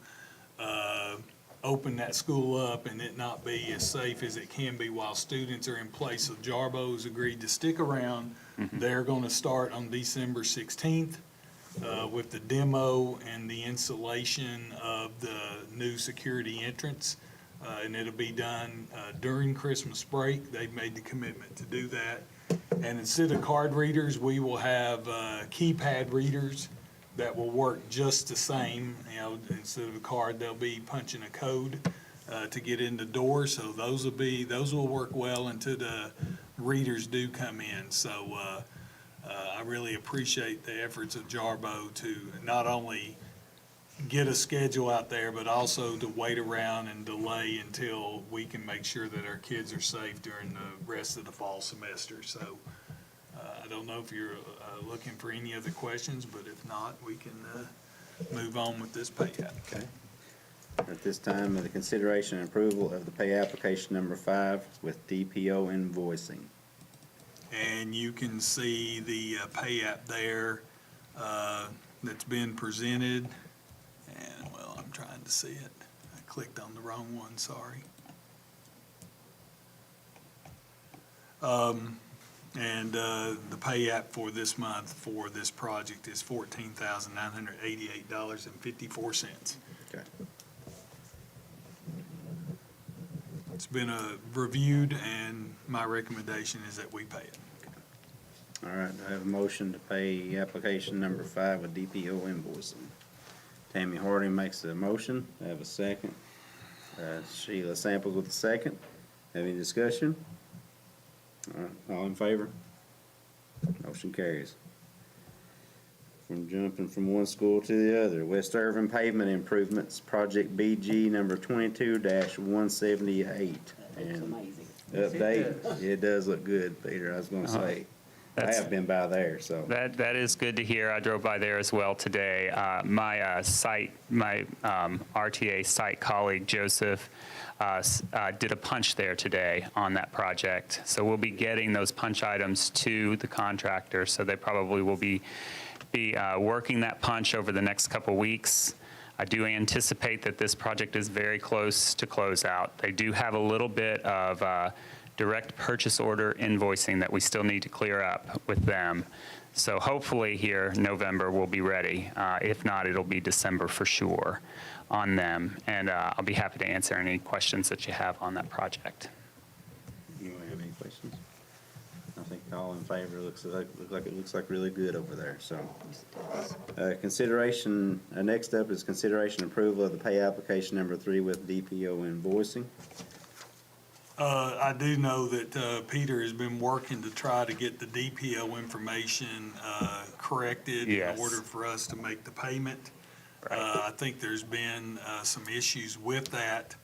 open that school up and it not be as safe as it can be while students are in place. So Jarbo's agreed to stick around. They're going to start on December 16th with the demo and the installation of the new security entrance. And it'll be done during Christmas break. They've made the commitment to do that. And instead of card readers, we will have keypad readers that will work just the same. You know, instead of a card, they'll be punching a code to get in the door. So those will work well until the readers do come in. So I really appreciate the efforts of Jarbo to not only get a schedule out there, but also to wait around and delay until we can make sure that our kids are safe during the rest of the fall semester. So I don't know if you're looking for any other questions, but if not, we can move on with this pay app. Okay. At this time, the consideration and approval of the pay application number 5 with DPO invoicing. And you can see the pay app there that's been presented. And, well, I'm trying to see it. I clicked on the wrong one, sorry. And the pay app for this month for this project is $14,988.54. Okay. It's been reviewed, and my recommendation is that we pay it. All right, do I have a motion to pay application number 5 with DPO invoicing? Tammy Harding makes the motion. I have a second. Sheila Sample with the second. Have any discussion? All right, all in favor? Motion carries. From jumping from one school to the other, West Irvin Pavement Improvements, Project BG number 22-178. It's amazing. Update, it does look good, Peter, I was gonna say. I That's- have been by there, so. That is good to hear. I drove by there as well today. My RTA site colleague, Joseph, did a punch there today on that project. So we'll be getting those punch items to the contractor, so they probably will be working that punch over the next couple weeks. I do anticipate that this project is very close to closeout. They do have a little bit of direct purchase order invoicing that we still need to clear up with them. So hopefully here, November, we'll be ready. If not, it'll be December for sure on them. And I'll be happy to answer any questions that you have on that project. Anyone have any questions? I think all in favor, looks like really good over there, so. Consideration, next up is consideration approval of the pay application number 3 with DPO invoicing. I do know that Peter has been working to try to get the DPO information corrected Yes. in order for us to make the payment. I think there's been some issues with that.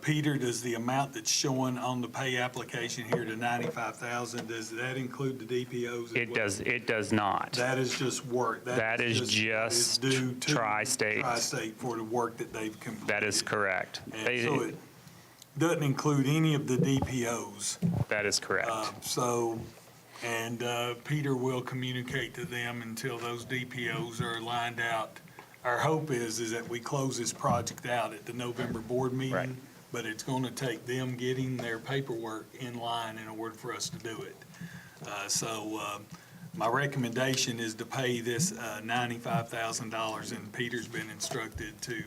Peter, does the amount that's showing on the pay application here to 95,000, does that include the DPOs? as well? It does not. That is just work. That is just due to Tri-State. Tri-State for the work that they've completed. That is correct. And so it doesn't include any of the DPOs. That is correct. Peter will communicate to them until those DPOs are lined out. Our hope is that we close this project out at the November board meeting. Right. But it's going to take them getting their paperwork in line in order for us to do it. My recommendation is to pay this $95,000, and Peter's been instructed to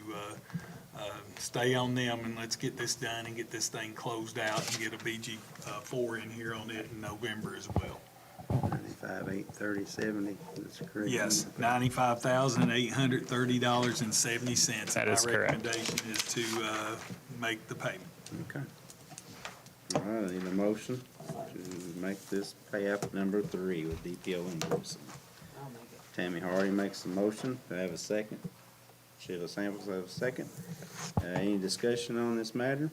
stay on them, and let's get this done and get this thing closed out and get a BG4 in here on it in November as well. 95, 830, 70, that's correct. Yes, $95,830.70. That is correct. My recommendation is to make the payment. Okay. All right, I need a motion to make this pay app number 3 with DPO invoicing. I'll make it. Tammy Hardy makes the motion. Do I have a second? Sheila Samples have a second. Any discussion on this matter?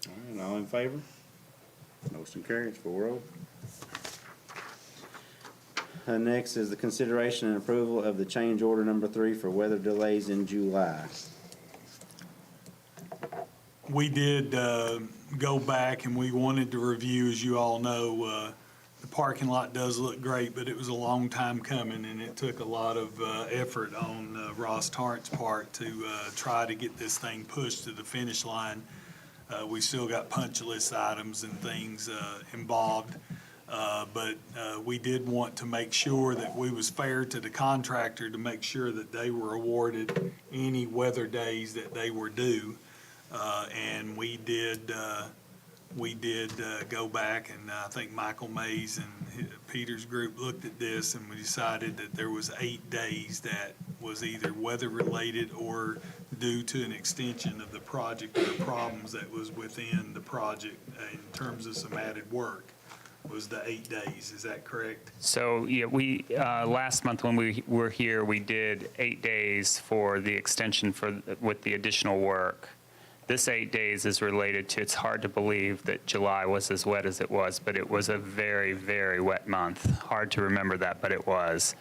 All right, all in favor? Motion carries 4-0. Next is the consideration and approval of the change order number 3 for weather delays in July. We did go back and we wanted to review, as you all know, the parking lot does look great, but it was a long time coming, and it took a lot of effort on Ross Tarrant's part to try to get this thing pushed to the finish line. We still got punch list items and things involved. But we did want to make sure that we was fair to the contractor to make sure that they were awarded any weather days that they were due. And we did go back, and I think Michael Mays and Peter's group looked at this, and we decided that there was 8 days that was either weather-related or due to an extension of the project or the problems that was within the project in terms of some added work. Was the 8 days, is that correct? So, yeah, we, last month when we were here, we did 8 days for the extension with the additional work. This 8 days is related to, it's hard to believe that July was as wet as it was, but it was a very, very wet month. Hard to remember that, but it was.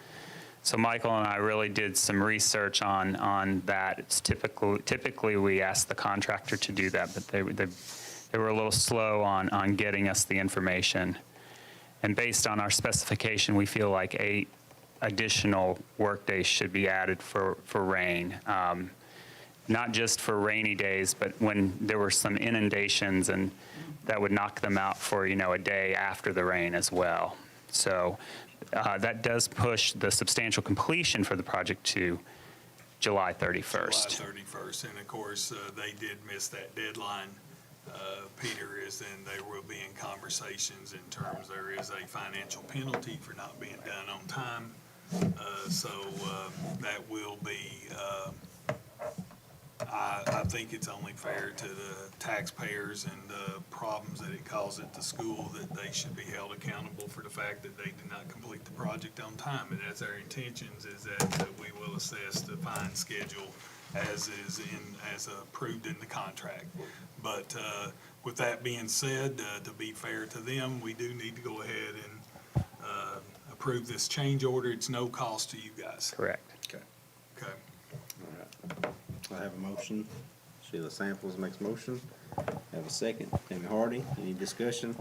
So Michael and I really did some research on that. It's typically we ask the contractor to do that, but they were a little slow on getting us the information. And based on our specification, we feel like 8 additional workdays should be added for rain. Not just for rainy days, but when there were some inundations, and that would knock them out for, a day after the rain as well. So that does push the substantial completion for the project to July 31st. July 31st, and of course, they did miss that deadline. Peter is, and they will be in conversations in terms, there is a financial penalty for not being done on time. So that will be, I think it's only fair to the taxpayers and the problems that it caused at the school that they should be held accountable for the fact that they did not complete the project on time. And that's our intentions, is that we will assess the fine schedule as approved in the contract. But with that being said, to be fair to them, we do need to go ahead and approve this change order. It's no cost to you guys. Correct. Okay. Okay. All right. I have a motion. Sheila Samples makes a motion. I have a second. Tammy Hardy, any discussion?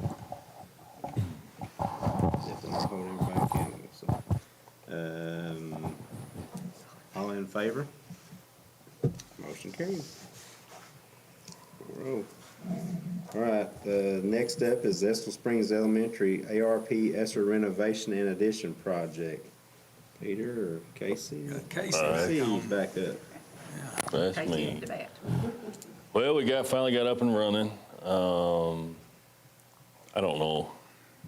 All in favor? Motion carries. 4-0. All right, next up is Estill Springs Elementary ARP ESSER Renovation and Addition Project. Peter or Casey? Casey's back up. That's me. Well, we finally got up and running. I don't know.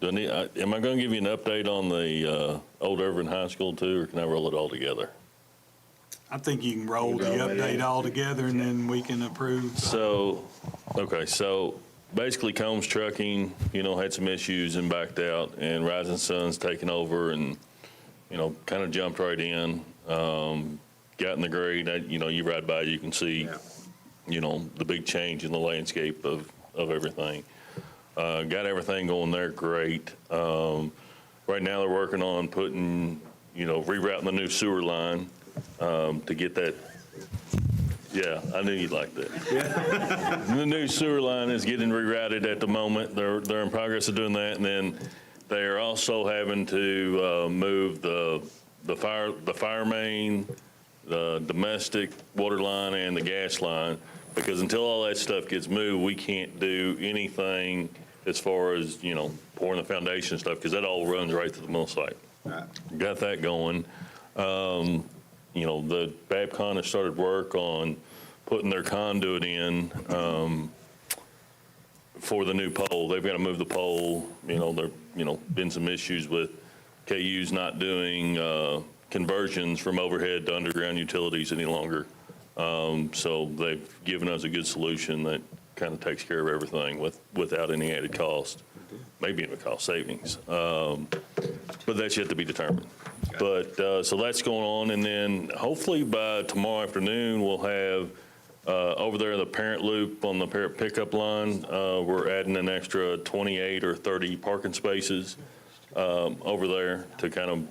Am I going to give you an update on the Old Irvin High School too, or can I roll it all together? I think you can roll the update all together, and then we can approve. So, okay, so basically Combs Trucking, had some issues and backed out, and Rising Sun's taken over and, kind of jumped right in, got in the grade. You ride by, you can see, the big change in the landscape of everything. Got everything going there great. Right now they're working on putting, rerouting the new sewer line to get that. Yeah, I knew you'd like that. Yeah. The new sewer line is getting rerouted at the moment. They're in progress of doing that, and then they are also having to move the fire main, the domestic water line, and the gas line, because until all that stuff gets moved, we can't do anything as far as pouring the foundation stuff, because that all runs right to the mill site. Right. Got that going. The Babcon has started work on putting their conduit in for the new pole. They've got to move the pole. There been some issues with KU's not doing conversions from overhead to underground utilities any longer. So they've given us a good solution that kind of takes care of everything without any added cost, maybe even cost savings. But that's yet to be determined. But so that's going on, and then hopefully by tomorrow afternoon we'll have over there the parent loop on the parent pickup line. We're adding an extra 28 or 30 parking spaces over there to kind of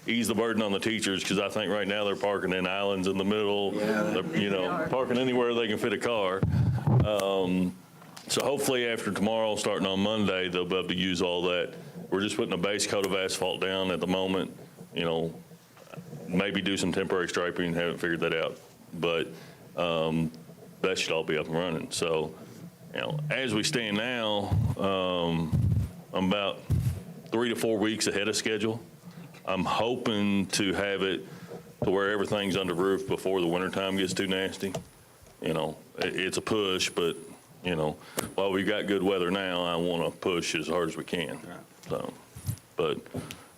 ease the burden on the teachers, because I think right now they're parking in islands in the middle. They're, parking anywhere they can fit a car. So hopefully after tomorrow, starting on Monday, they'll be able to use all that. We're just putting a base coat of asphalt down at the moment, maybe do some temporary striping, haven't figured that out. But that should all be up and running. So, as we stand now, I'm about 3 to 4 weeks ahead of schedule. I'm hoping to have it to where everything's under roof before the wintertime gets too nasty. It's a push, but, while we've got good weather now, I want to push as hard as we can. So, but,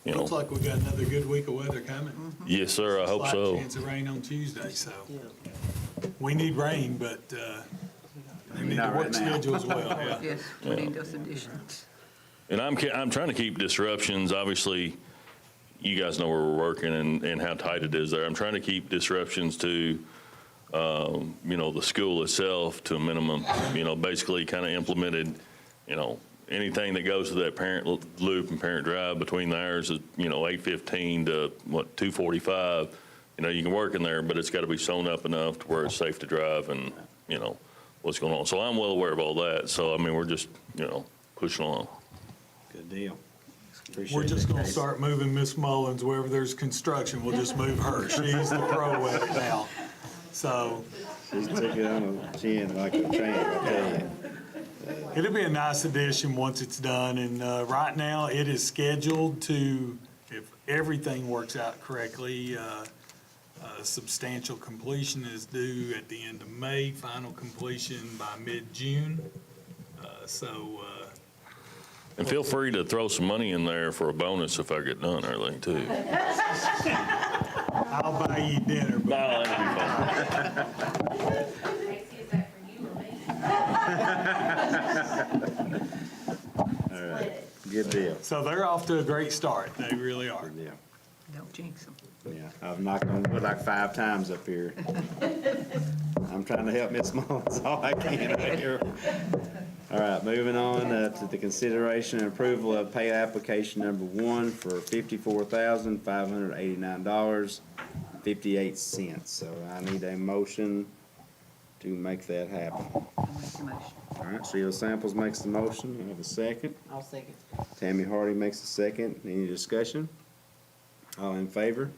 Looks like we got another good week of weather coming. Yes, sir, I hope so. Slight chance of rain on Tuesday, so we need rain, but we need the work schedule as well. Yeah. Yes, we need those additions. And I'm trying to keep disruptions. Obviously, you guys know where we're working and how tight it is there. I'm trying to keep disruptions to, the school itself to a minimum. Basically kind of implemented, anything that goes to that parent loop and parent drive between the hours of, 8:15 to 2:45. You can work in there, but it's got to be sewn up enough to where it's safe to drive and, what's going on. So I'm well aware of all that. So, we're just, pushing along. Good deal. Appreciate We're just that, going to Case. start moving Miss Mullins wherever there's construction. We'll just move her. She's the pro at it now. So She took it on the chin like a champ, I tell you. it'll be a nice addition once it's done. And right now, it is scheduled to, if everything works out correctly, substantial completion is due at the end of May, final completion by mid-June. And feel free to throw some money in there for a bonus if I get done early, too. I'll buy you dinner. No, that'd be fun. Casey, is that for you or me? All right, good deal. So they're off to a great start. They really are. Good deal. Don't jinx them. Yeah, I've knocked on wood like 5 times up here. I'm trying to help Miss Mullins all I can right here. All right, moving on to the consideration and approval of pay application number 1 for $54,589.58. So I need a motion to make that happen. I'll make the motion. All right, Sheila Samples makes the motion. I have a second. I'll second. Tammy Hardy makes the second. Any discussion? All in favor?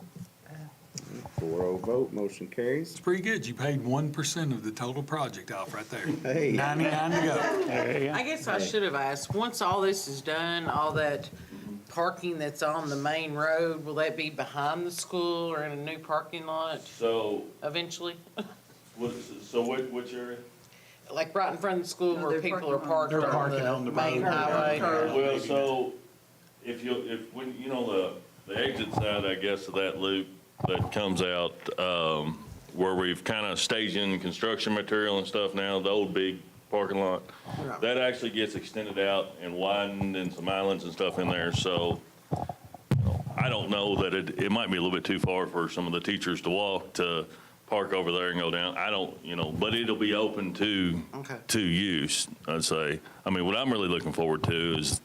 4-0 vote, motion carries. It's pretty good. You paid 1% of the total project off right there. Hey. 99 to go. I guess I should have asked, once all this is done, all that parking that's on the main road, will that be behind the school or in a new parking lot So, eventually? which area? Like right in front of the school No, where they're people are parked They're parking on on the the main road. highway? Well, so when the exit side, I guess, of that loop that comes out where we've kind of staged in construction material and stuff now, the old big parking lot. That actually gets extended out and widened and some islands and stuff in there, so I don't know that it might be a little bit too far for some of the teachers to walk to park over there and go down. I don't, but it'll be open to use, I'd say. I mean, what I'm really looking forward to is,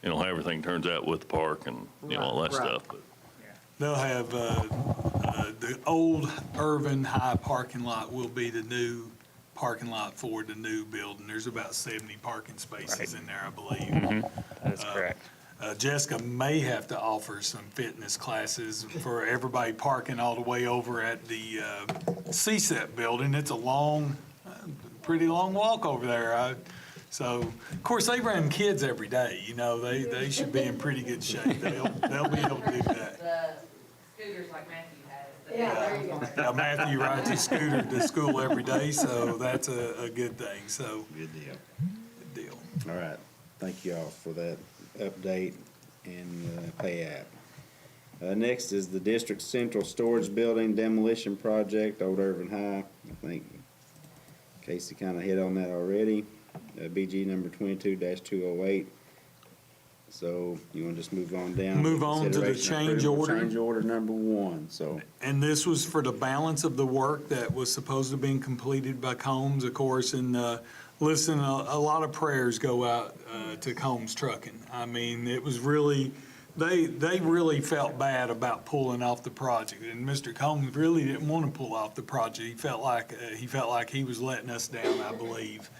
how everything turns out with the park and, all that stuff. But They'll have, the old Irvin High parking lot will be the new parking lot for the new building. There's about 70 parking spaces in there, I believe. That's correct. Jessica may have to offer some fitness classes for everybody parking all the way over at the CSEP building. It's a long, pretty long walk over there. So, of course, they run kids every day, they should be in pretty good shape. They'll be able to do that. The scooters like Matthew has. Yeah, there you go. Yeah, Matthew rides his scooter to school every day, so that's a good thing, so. Good deal. Good deal. All right. Thank you all for that update and pay app. Next is the District Central Storage Building Demolition Project, Old Irvin High. I think Casey kind of hit on that already. BG number 22-208. So you want to just move on down? Move on to the Consideration change approval, order. Change order number 1, so. And this was for the balance of the work that was supposed to have been completed by Combs, of course, and listen, a lot of prayers go out to Combs Trucking. I mean, it was really, they really felt bad about pulling off the project, and Mr. Combs really didn't want to pull off the project. He felt like he was letting us down, I believe.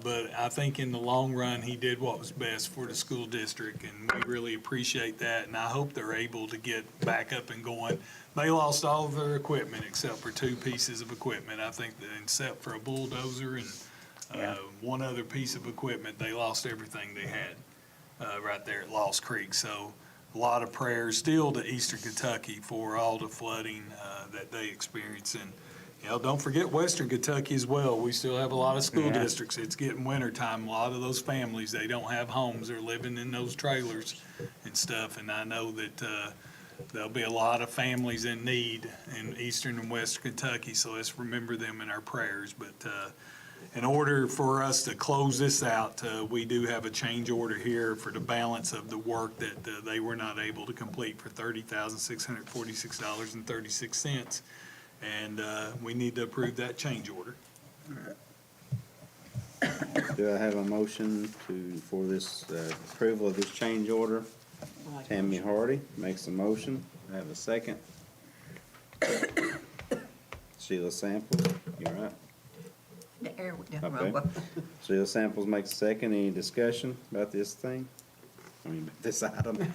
But I think in the long run, he did what was best for the school district, and we really appreciate that, and I hope they're able to get back up and going. They lost all of their equipment except for 2 pieces of equipment. I think that except for a bulldozer and one other piece of equipment, they lost everything they had right there at Lost Creek. So a lot of prayers still to Eastern Kentucky for all the flooding that they experienced. And don't forget Western Kentucky as well. We still have a lot of school districts. It's getting winter time. A lot of those families, they don't have homes. They're living in those trailers and stuff. And I know that there'll be a lot of families in need in Eastern and Western Kentucky. So let's remember them in our prayers. But in order for us to close this out, we do have a change order here for the balance of the work that they were not able to complete for $30,646.36. And we need to approve that change order. Do I have a motion for this approval of this change order? Tammy Hardy makes a motion. I have a second. Sheila Samples, you all right? Okay. Sheila Samples makes a second. Any discussion about this thing? This item?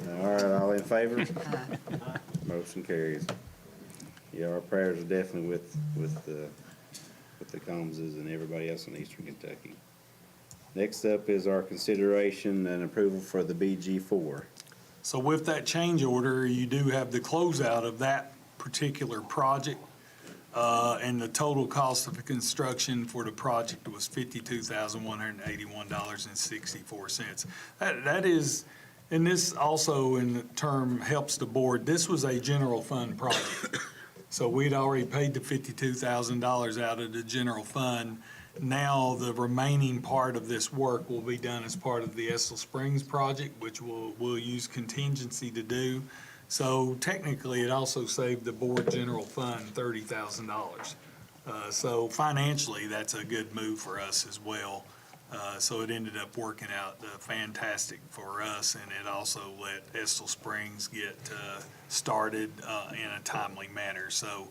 All right, all in favor? Motion carries. Yeah, our prayers are definitely with the Combses and everybody else in Eastern Kentucky. Next up is our consideration and approval for the BG4. So with that change order, you do have the closeout of that particular project. And the total cost of the construction for the project was $52,181.64. That is, and this also in the term helps the board, this was a general fund project. So we'd already paid the $52,000 out of the general fund. Now the remaining part of this work will be done as part of the Estill Springs project, which we'll use contingency to do. So technically, it also saved the board general fund $30,000. So financially, that's a good move for us as well. So it ended up working out fantastic for us, and it also let Estill Springs get started in a timely manner. So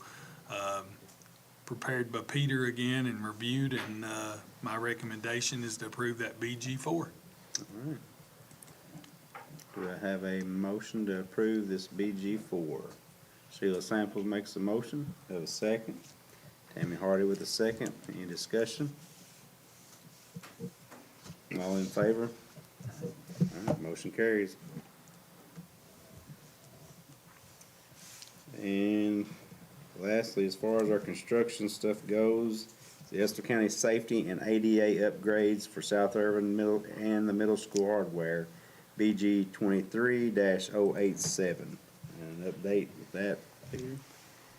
prepared by Peter again and reviewed, and my recommendation is to approve that BG4. All right. Do I have a motion to approve this BG4? Sheila Samples makes a motion. Do I have a second? Tammy Hardy with a second. Any discussion? All in favor? All right, motion carries. And lastly, as far as our construction stuff goes, the Estill County Safety and ADA upgrades for South Irvin Middle and the middle school hardware, BG 23-087. An update with that, Peter?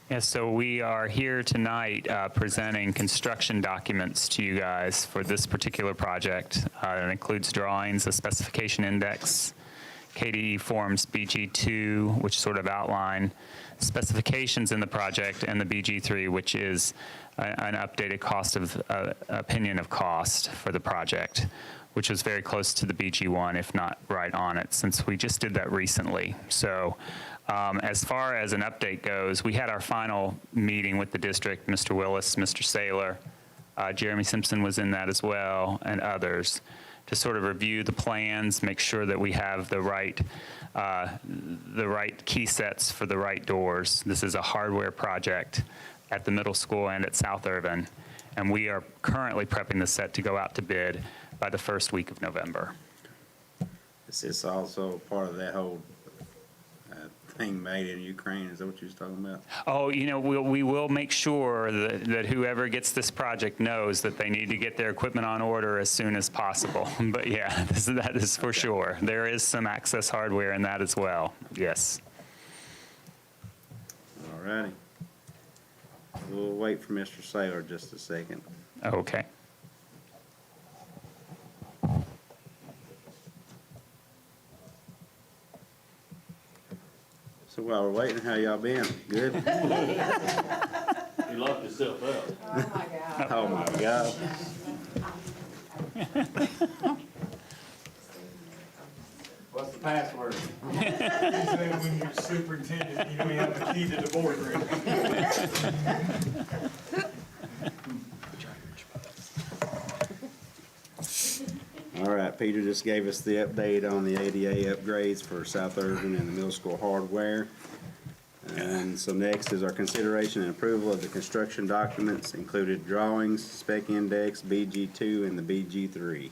Yes, so we are here tonight presenting construction documents to you guys for this particular project. It includes drawings, a specification index, KDE forms BG2, which sort of outline specifications in the project, and the BG3, which is an updated cost of opinion of cost for the project, which was very close to the BG1, if not right on it, since we just did that recently. So as far as an update goes, we had our final meeting with the district, Mr. Willis, Mr. Saylor, Jeremy Simpson was in that as well, and others, to sort of review the plans, make sure that we have the right key sets for the right doors. This is a hardware project at the middle school and at South Irvin, and we are currently prepping the set to go out to bid by the first week of November. Is this also part of that whole thing made in Ukraine? Is that what you was talking about? Oh, you know, we will make sure that whoever gets this project knows that they need to get their equipment on order as soon as possible. But yeah, that is for sure. There is some access hardware in that as well, yes. All righty. We'll wait for Mr. Saylor just a second. Okay. So while we're waiting, how y'all been? Good? You locked yourself out. Oh, my God. What's the password? When you're superintendent, you don't have the key to the boardroom. All right, Peter just gave us the update on the ADA upgrades for South Irvin and the middle school hardware. And so next is our consideration and approval of the construction documents, included drawings, spec index, BG2, and the BG3.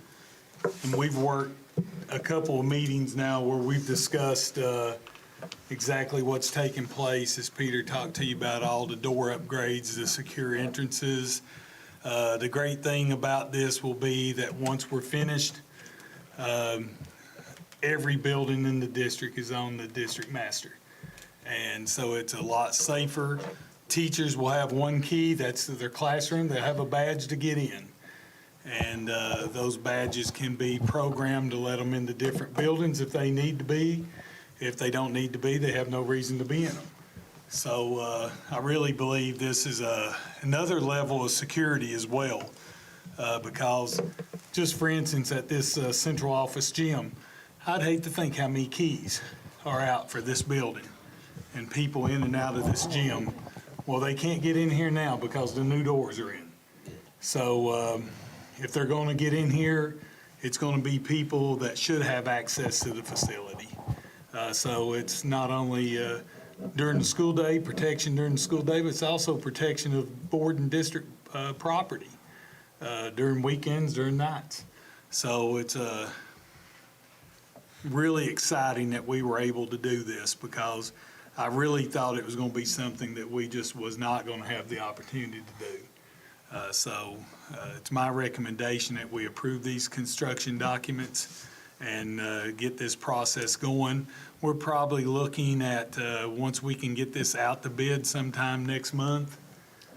And we've worked a couple of meetings now where we've discussed exactly what's taking place, as Peter talked to you about all the door upgrades, the secure entrances. The great thing about this will be that once we're finished, every building in the district is on the district master. And so it's a lot safer. Teachers will have one key, that's their classroom. They'll have a badge to get in. And those badges can be programmed to let them into different buildings if they need to be. If they don't need to be, they have no reason to be in them. So I really believe this is another level of security as well, because just for instance, at this central office gym, I'd hate to think how many keys are out for this building and people in and out of this gym. Well, they can't get in here now because the new doors are in. So if they're going to get in here, it's going to be people that should have access to the facility. So it's not only during the school day, protection during the school day, but it's also protection of board and district property during weekends, during nights. So it's really exciting that we were able to do this, because I really thought it was going to be something that we just was not going to have the opportunity to do. So it's my recommendation that we approve these construction documents and get this process going. We're probably looking at, once we can get this out to bid sometime next month.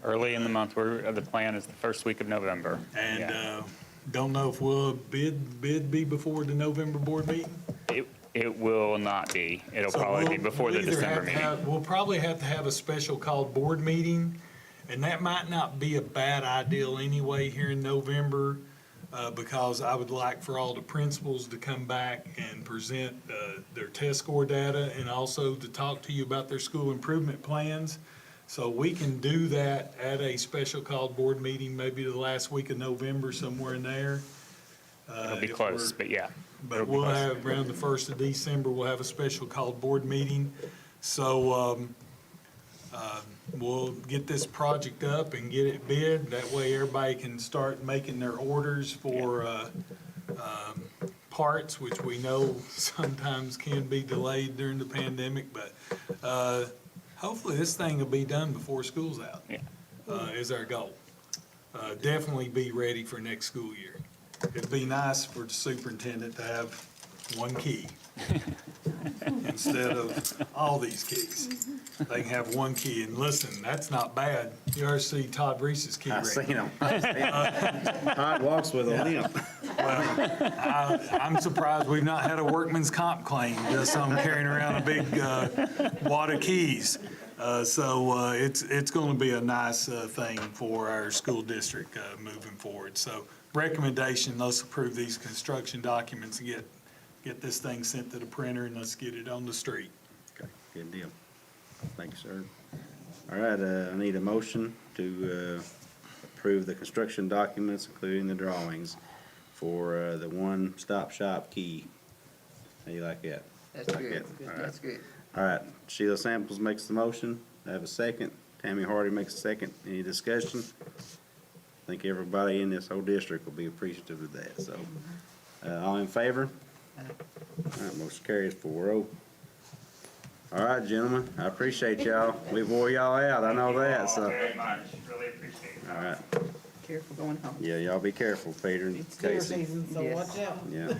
Early in the month, the plan is the first week of November. And Yeah. don't know if we'll bid be before the November board meeting? It will not be. It'll probably be before the December meeting. We'll probably have to have a special called board meeting, and that might not be a bad idea anyway here in November, because I would like for all the principals to come back and present their test score data, and also to talk to you about their school improvement plans. So we can do that at a special called board meeting, maybe the last week of November, somewhere in there. It'll be close, but yeah. But we'll have, around the 1st of December, we'll have a special called board meeting. So we'll get this project up and get it bid. That way everybody can start making their orders for parts, which we know sometimes can be delayed during the pandemic. But hopefully this thing will be done before school's out, is our goal. Definitely be ready for next school year. It'd be nice for the superintendent to have one key instead of all these keys. They can have one key, and listen, that's not bad. You ever see Todd Reese's key I ring? seen him. Todd walks with a limp. I'm surprised we've not had a workman's comp claim just on carrying around a big wad of keys. So it's going to be a nice thing for our school district moving forward. So recommendation, let's approve these construction documents and get this thing sent to the printer, and let's get it on the street. Okay, good deal. Thank you, sir. All right, I need a motion to approve the construction documents, including the drawings, for the one-stop shop key. How you like that? That's Like good. that? All right. That's good. All right, Sheila Samples makes the motion. I have a second. Tammy Hardy makes a second. Any discussion? I think everybody in this whole district will be appreciative of that, so. All in favor? All right, motion carries 4-0. All right, gentlemen, I appreciate y'all. We wore y'all out, I know that, so. Very much, really appreciate it. All right, Careful going home. yeah, y'all be careful, Peter and Casey. so watch out. Yeah.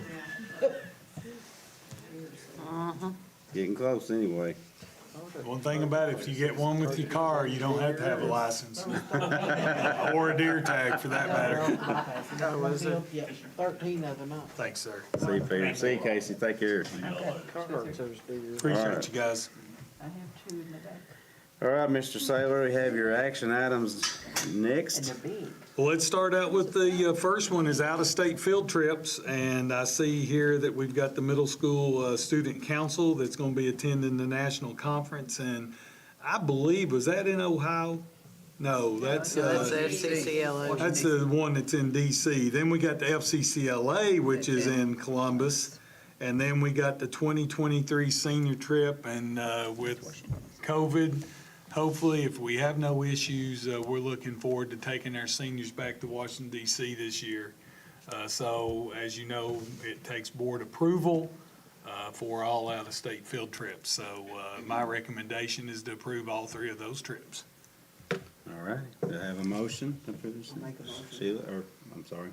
Getting close anyway. One thing about it, if you get one with your car, you don't have to have a license. Or a deer tag, for that matter. 13 of them up. Thanks, sir. See you, Peter. See you, Casey. Take care. Appreciate you guys. I have 2 in the back. All right, Mr. Saylor, we have your action items next. Well, let's start out with the first one is out-of-state field trips, and I see here that we've got the middle school student council that's going to be attending the national conference, and I believe, was that in Ohio? No, that's FCCLA. that's the one that's in DC. Then we got the FCCLA, which is in Columbus, and then we got the 2023 senior trip, and with COVID, hopefully, if we have no issues, we're looking forward to taking our seniors back to Washington DC this year. So, as you know, it takes board approval for all out-of-state field trips. So, my recommendation is to approve all 3 of those trips. All right, do I have a motion to approve this? Make a motion. Sheila, or, I'm sorry,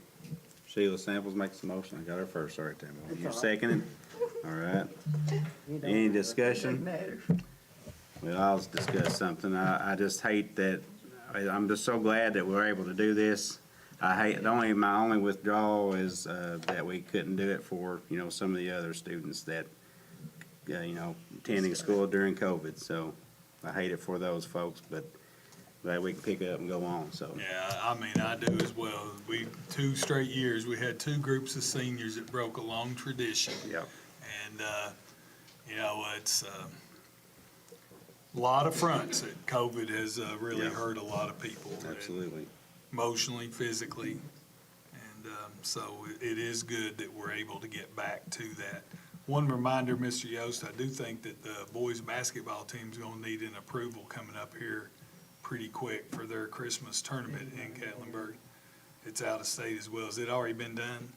Sheila Samples makes the motion. I got her first, sorry, Tammy. You seconded? All right. Any discussion? Well, I'll discuss something. I just hate that, I'm just so glad that we're able to do this. I hate, my only withdrawal is, that we couldn't do it for, some of the other students that, attending school during COVID. So I hate it for those folks, but glad we can pick it up and go on, so. Yeah, I mean, I do as well. 2 straight years, we had 2 groups of seniors that broke a long tradition. Yep. And, it's a lot of fronts that COVID has really Yeah. hurt a lot of people. Absolutely. Emotionally, physically. And so it is good that we're able to get back to that. One reminder, Mr. Yost, I do think that the boys' basketball team's going to need an approval coming up here pretty quick for their Christmas tournament in Gatlinburg. It's out of state as well. Has it already been done?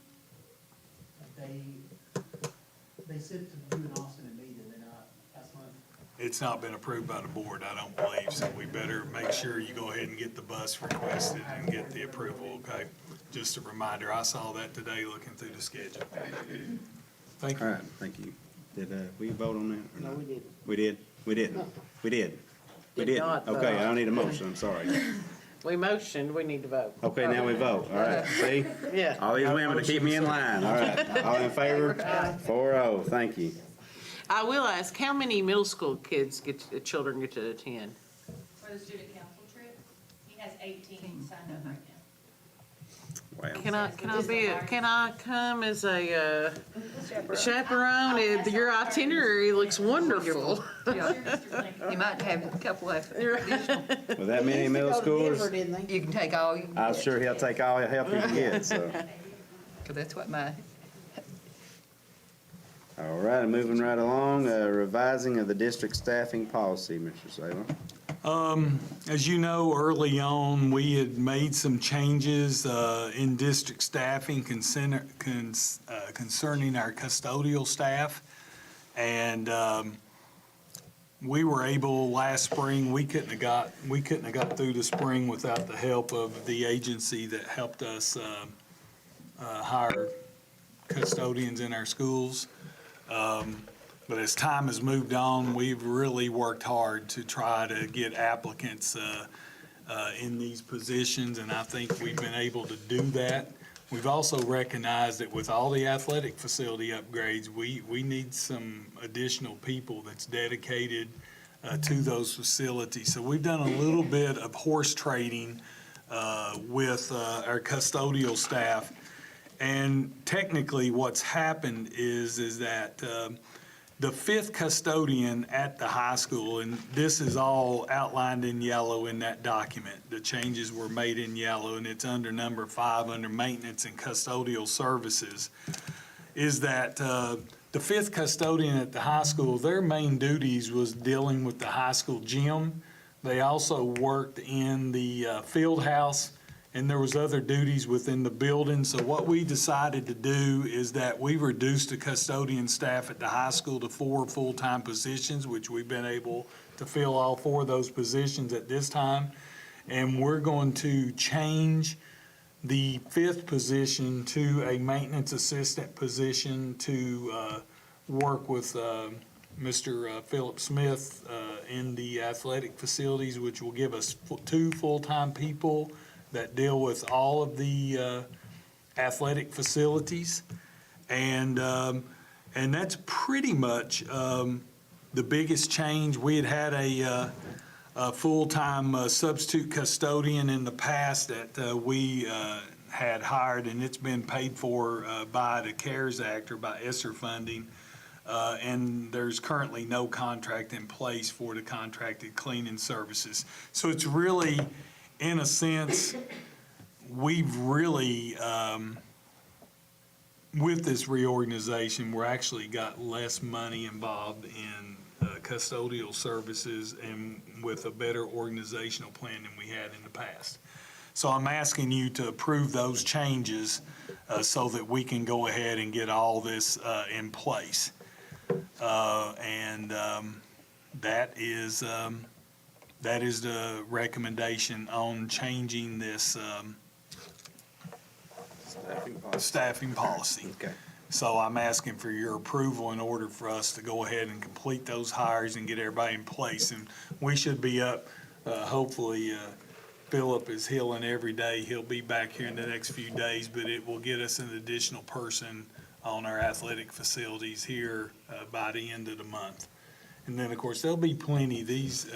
They sent to you and Austin and me, did they not, last month? It's not been approved by the board, I don't believe, so we better make sure you go ahead and get the bus requested and get the approval, okay? Just a reminder, I saw that today looking through the schedule. Thank you. All right, thank you. Did, we vote on that? or No, not? we didn't. We did? We didn't? No. We did? We Did did? not vote. Okay, I don't need a motion, I'm sorry. We motioned, we need to vote. Okay, now we vote, all right, see? Yeah. All these women to keep me in line, all right. All in favor? 4-0, thank you. I will ask, how many middle school children get to attend? For the student council trip, he has 18 signed up right now. Wow. Can I come as a chaperone? Your itinerary looks wonderful. You might have a couple of additional. With that many middle schoolers, You can take all you can I'm get. sure he'll take all the help he can get, so. 'Cause that's what my, All right, moving right along, revising of the district staffing policy, Mr. Saylor. As you know, early on, we had made some changes in district staffing concerning our custodial staff. And we were able last spring, we couldn't have got through the spring without the help of the agency that helped us hire custodians in our schools. But as time has moved on, we've really worked hard to try to get applicants in these positions, and I think we've been able to do that. We've also recognized that with all the athletic facility upgrades, we need some additional people that's dedicated to those facilities. So we've done a little bit of horse trading with our custodial staff. And technically what's happened is that the fifth custodian at the high school, and this is all outlined in yellow in that document. The changes were made in yellow, and it's under number 5 under maintenance and custodial services, is that the fifth custodian at the high school, their main duties was dealing with the high school gym. They also worked in the field house, and there was other duties within the building. So what we decided to do is that we reduced the custodian staff at the high school to 4 full-time positions, which we've been able to fill all 4 of those positions at this time. And we're going to change the 5th position to a maintenance assistant position to work with Mr. Philip Smith in the athletic facilities, which will give us 2 full-time people that deal with all of the athletic facilities. And that's pretty much the biggest change. We had a full-time substitute custodian in the past that we had hired, and it's been paid for by the CARES Act or by ESSER funding. And there's currently no contract in place for the contracted cleaning services. So it's really, in a sense, we've really, with this reorganization, we're actually got less money involved in custodial services and with a better organizational plan than we had in the past. So I'm asking you to approve those changes so that we can go ahead and get all this in place. That is the recommendation on changing this staffing policy. Okay. So I'm asking for your approval in order for us to go ahead and complete those hires and get everybody in place. And we should be up, hopefully, Philip is healing every day. He'll be back here in the next few days, but it will get us an additional person on our athletic facilities here by the end of the month. And then, of course, there'll be plenty. These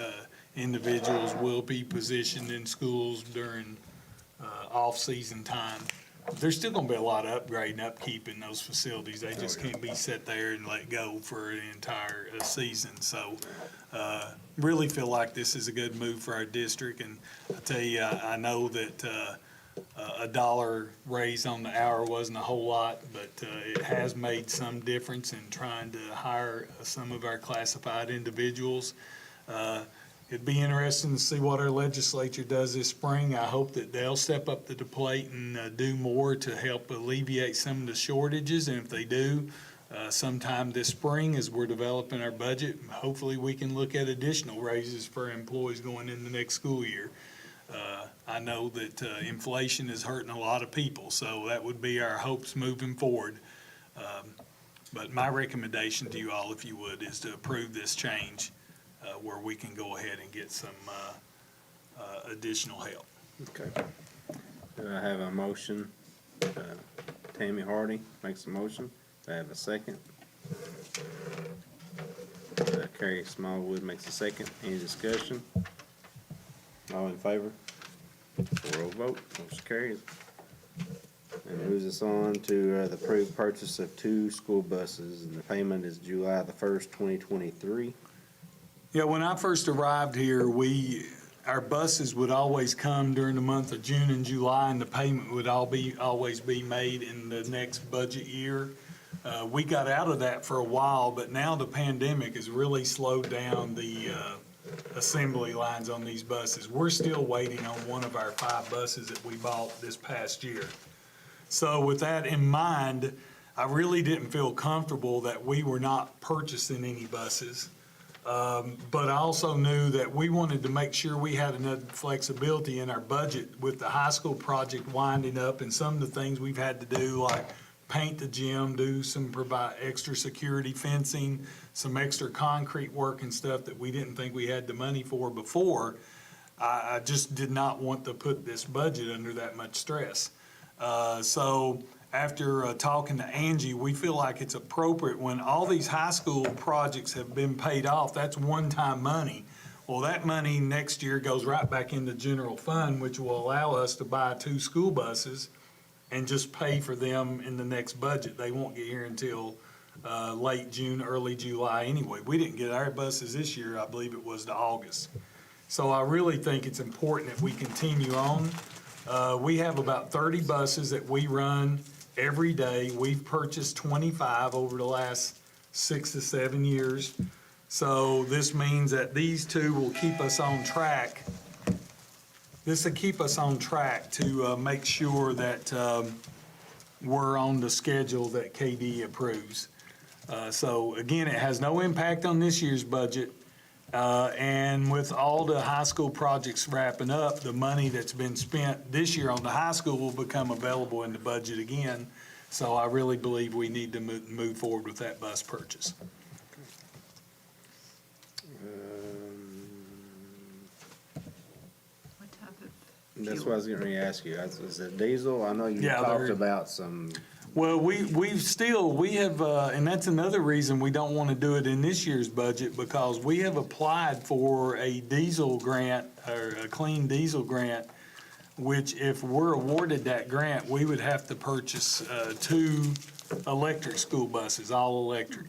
individuals will be positioned in schools during off-season time. There's still going to be a lot of upgrade and upkeep in those facilities. They just can't be set there and let go for an entire season. So really feel like this is a good move for our district. And I tell you, I know that a $1 raise on the hour wasn't a whole lot, but it has made some difference in trying to hire some of our classified individuals. It'd be interesting to see what our legislature does this spring. I hope that they'll step up to the plate and do more to help alleviate some of the shortages. And if they do, sometime this spring as we're developing our budget, hopefully we can look at additional raises for employees going in the next school year. I know that inflation is hurting a lot of people, so that would be our hopes moving forward. But my recommendation to you all, if you would, is to approve this change where we can go ahead and get some additional help. Okay. Do I have a motion? Tammy Hardy makes a motion. Do I have a second? Carrie Smallwood makes a second. Any discussion? All in favor? 4-0 vote. Motion carries. And moves us on to the approved purchase of 2 school buses, and the payment is July the 1st, 2023. Yeah, when I first arrived here, our buses would always come during the month of June and July, and the payment would always be made in the next budget year. We got out of that for a while, but now the pandemic has really slowed down the assembly lines on these buses. We're still waiting on one of our 5 buses that we bought this past year. So with that in mind, I really didn't feel comfortable that we were not purchasing any buses. But I also knew that we wanted to make sure we had enough flexibility in our budget with the high school project winding up and some of the things we've had to do, like paint the gym, do some provide extra security fencing, some extra concrete work and stuff that we didn't think we had the money for before. I just did not want to put this budget under that much stress. So after talking to Angie, we feel like it's appropriate when all these high school projects have been paid off, that's one-time money. Well, that money next year goes right back in the general fund, which will allow us to buy 2 school buses and just pay for them in the next budget. They won't get here until late June, early July anyway. We didn't get our buses this year, I believe it was to August. So I really think it's important that we continue on. We have about 30 buses that we run every day. We've purchased 25 over the last 6 to 7 years. So this means that these 2 will keep us on track. This will keep us on track to make sure that we're on the schedule that KD approves. So again, it has no impact on this year's budget. And with all the high school projects wrapping up, the money that's been spent this year on the high school will become available in the budget again. So I really believe we need to move forward with that bus purchase. That's what I was going to ask you. Is it diesel? I know you Yeah, talked about some. Well, we have, and that's another reason we don't want to do it in this year's budget, because we have applied for a diesel grant, or a clean diesel grant, which if we're awarded that grant, we would have to purchase 2 electric school buses, all electric.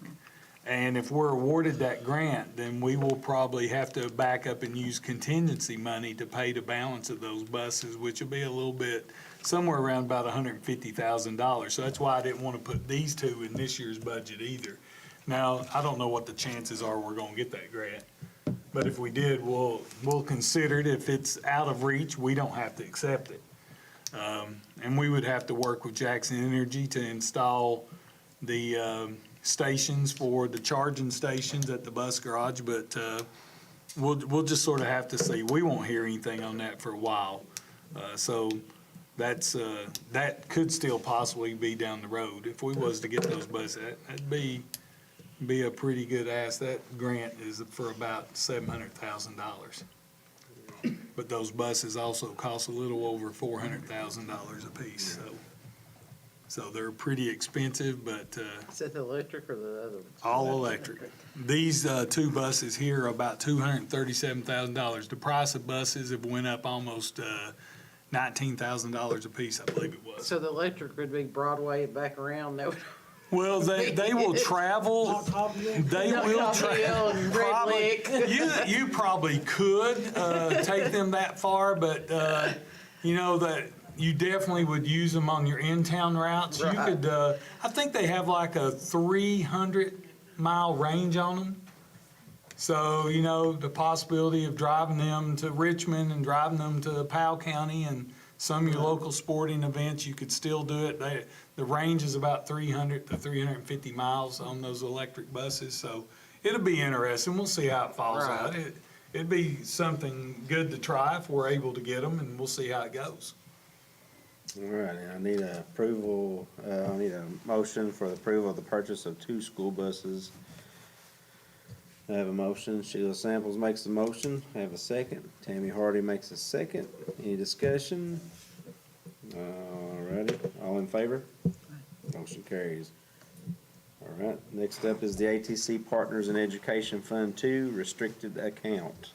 And if we're awarded that grant, then we will probably have to back up and use contingency money to pay the balance of those buses, which will be a little bit, somewhere around about $150,000. So that's why I didn't want to put these 2 in this year's budget either. Now, I don't know what the chances are we're going to get that grant, but if we did, we'll consider it. If it's out of reach, we don't have to accept it. And we would have to work with Jackson Energy to install the stations for the charging stations at the bus garage, but we'll just sort of have to see. We won't hear anything on that for a while. So that could still possibly be down the road. If we was to get those buses, that'd be a pretty good ask. That grant is for about $700,000. But those buses also cost a little over $400,000 a piece, so they're pretty expensive, but Is that the electric or the other ones? all electric. These 2 buses here are about $237,000. The price of buses have went up almost $19,000 a piece, I believe it was. So the electric would be Broadway and back around, that would. Well, they will travel. They will travel. You probably could take them that far, but you know that you definitely would use them on your in-town routes. Right. You could. I think they have like a 300-mile range on them. So you know the possibility of driving them to Richmond and driving them to Powell County and some of your local sporting events, you could still do it. The range is about 300 to 350 miles on those electric buses, so it'll be interesting. We'll see how it falls out. It'd be something good to try if we're able to get them, and we'll see how it goes. All right, I need a motion for the approval of the purchase of 2 school buses. I have a motion. Sheila Samples makes the motion. I have a second. Tammy Hardy makes a second. Any discussion? All righty. All in favor? Motion carries. All right. Next up is the ATC Partners in Education Fund 2 restricted account.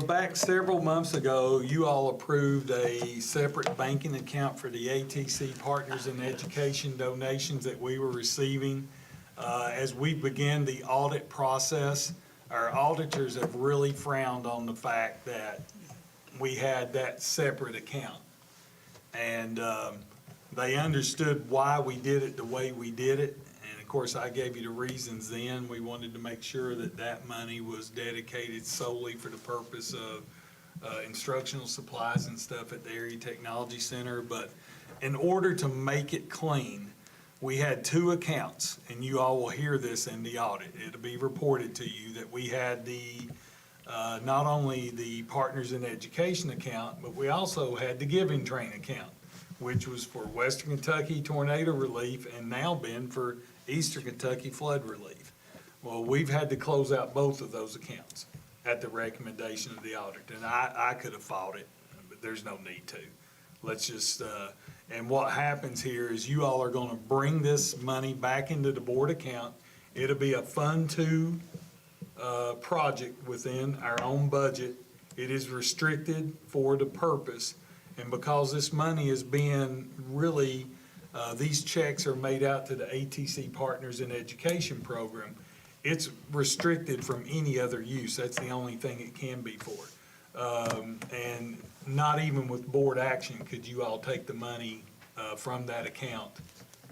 Back several months ago, you all approved a separate banking account for the ATC Partners in Education donations that we were receiving. As we begin the audit process, our auditors have really frowned on the fact that we had that separate account. And they understood why we did it the way we did it. And of course, I gave you the reasons then. We wanted to make sure that that money was dedicated solely for the purpose of instructional supplies and stuff at the Area Technology Center. But in order to make it clean, we had 2 accounts, and you all will hear this in the audit. It'll be reported to you that we had the not only the Partners in Education account, but we also had the Giving Train account, which was for Western Kentucky tornado relief and now been for Eastern Kentucky flood relief. Well, we've had to close out both of those accounts at the recommendation of the auditor, and I could have fought it, but there's no need to. Let's just, and what happens here is you all are gonna bring this money back into the board account. It'll be a Fund 2 project within our own budget. It is restricted for the purpose, and because this money is being really, these checks are made out to the ATC Partners in Education program, it's restricted from any other use. That's the only thing it can be for. And not even with board action could you all take the money from that account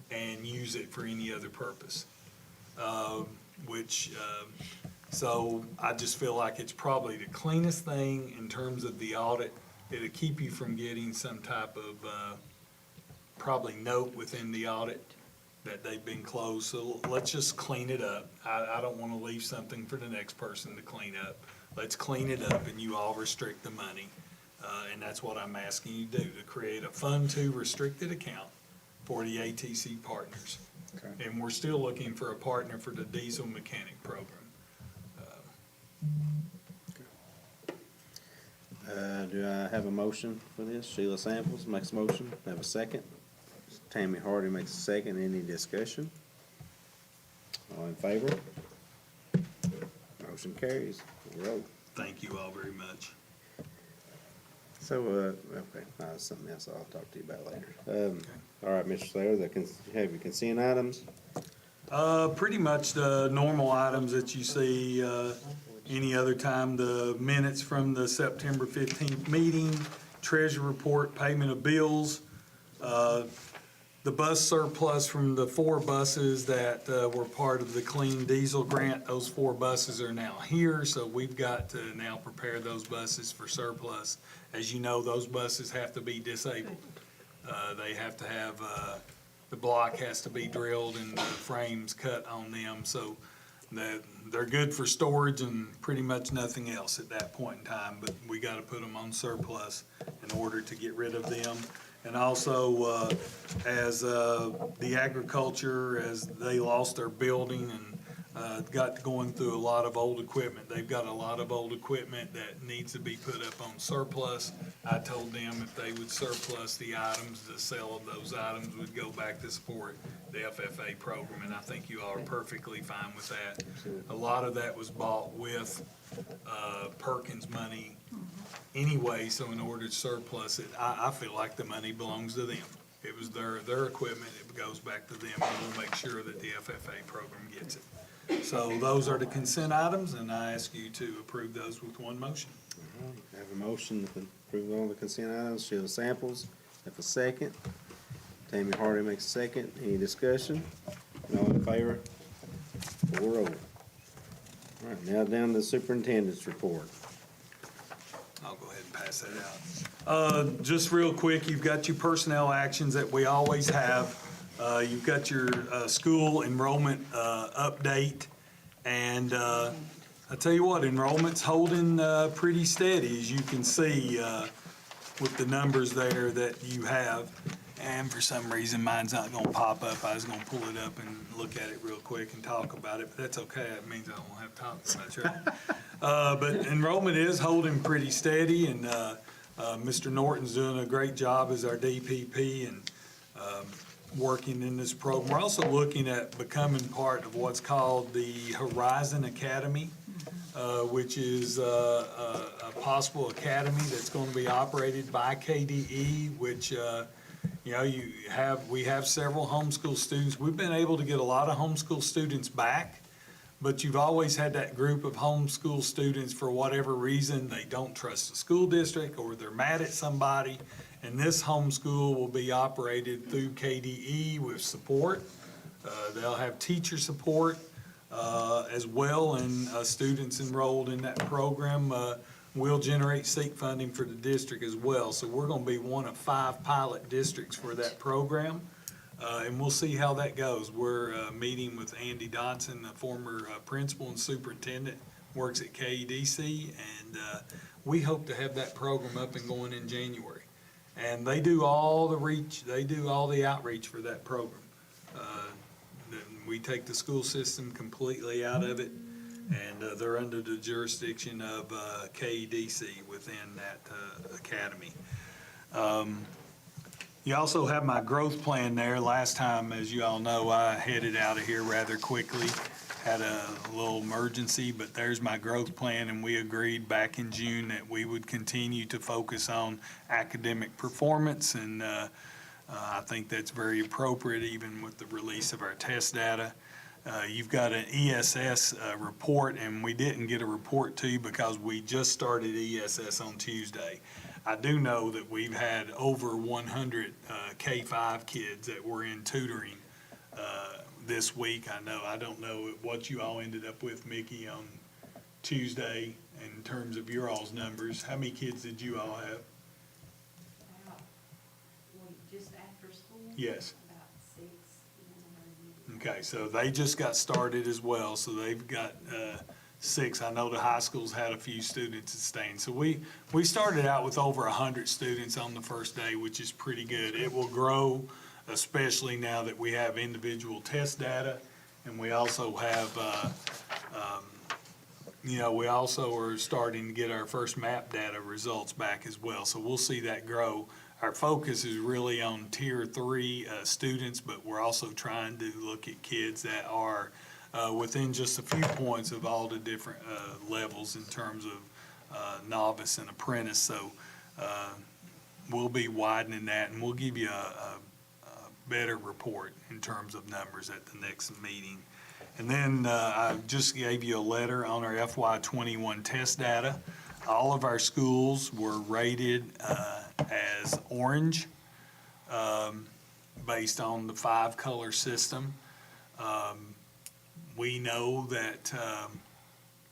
and use it for any other purpose. So I just feel like it's probably the cleanest thing in terms of the audit. It'll keep you from getting some type of probably note within the audit that they've been closed. So let's just clean it up. I don't want to leave something for the next person to clean up. Let's clean it up and you all restrict the money. And that's what I'm asking you to do, to create a Fund 2 restricted account for the ATC partners. Okay. And we're still looking for a partner for the diesel mechanic program. Do I have a motion for this? Sheila Samples makes a motion. Have a second. Tammy Hardy makes a second. Any discussion? All in favor? Motion carries. Roll. Thank you all very much. So, okay, something else I'll talk to you about later. All right, Mr. Slater, have your consent items? Pretty much the normal items that you see, any other time, the minutes from the September 15th meeting, treasury report, payment of bills, the bus surplus from the 4 buses that were part of the clean diesel grant. Those 4 buses are now here, so we've got to now prepare those buses for surplus. As you know, those buses have to be disabled. They have to have, the block has to be drilled and the frames cut on them, so they're good for storage and pretty much nothing else at that point in time, but we gotta put them on surplus in order to get rid of them. And also, as the agriculture, as they lost their building and got going through a lot of old equipment, they've got a lot of old equipment that needs to be put up on surplus. I told them if they would surplus the items, the sale of those items would go back to support the FFA program, and I think you all are perfectly fine with that. A lot of that was bought with Perkins money anyway, so in order to surplus it, I feel like the money belongs to them. It was their equipment, it goes back to them, and we'll make sure that the FFA program gets it. So those are the consent items, and I ask you to approve those with one motion. All right, I have a motion to approve all the consent items. Sheila Samples, have a second. Tammy Hardy makes a second. Any discussion? All in favor? 4-0. All right, now down to the superintendent's report. I'll go ahead and pass that out. Just real quick, you've got your personnel actions that we always have. You've got your school enrollment update, and I tell you what, enrollment's holding pretty steady, as you can see with the numbers there that you have. And for some reason, mine's not gonna pop up. I was gonna pull it up and look at it real quick and talk about it, but that's okay. That means I won't have to talk so much, right? But enrollment is holding pretty steady, and Mr. Norton's doing a great job as our DPP and working in this program. We're also looking at becoming part of what's called the Horizon Academy, which is a possible academy that's going to be operated by KDE, which you know, we have several homeschool students. We've been able to get a lot of homeschool students back, but you've always had that group of homeschool students, for whatever reason, they don't trust the school district or they're mad at somebody. And this homeschool will be operated through KDE with support. They'll have teacher support as well, and students enrolled in that program will generate seat funding for the district as well. So we're going to be one of 5 pilot districts for that program, and we'll see how that goes. We're meeting with Andy Dodson, the former principal and superintendent, works at KEDC, and we hope to have that program up and going in January. And they do all the outreach for that program. Then we take the school system completely out of it, and they're under the jurisdiction of KEDC within that academy. You also have my growth plan there. Last time, as you all know, I headed out of here rather quickly, had a little emergency, but there's my growth plan, and we agreed back in June that we would continue to focus on academic performance, and I think that's very appropriate even with the release of our test data. You've got an ESS report, and we didn't get a report to you because we just started ESS on Tuesday. I do know that we've had over 100 K-5 kids that were in tutoring this week. I don't know what you all ended up with, Mickey, on Tuesday in terms of your all's numbers. How many kids did you all have? Just after school? Yes. About 6. Okay, so they just got started as well, so they've got 6. I know the high schools had a few students at staying. So we started out with over 100 students on the first day, which is pretty good. It will grow, especially now that we have individual test data, and we also have, we also are starting to get our first map data results back as well. So we'll see that grow. Our focus is really on Tier 3 students, but we're also trying to look at kids that are within just a few points of all the different levels in terms of novice and apprentice. So we'll be widening that, and we'll give you a better report in terms of numbers at the next meeting. And then I just gave you a letter on our FY21 test data. All of our schools were rated as orange based on the 5-color system. We know that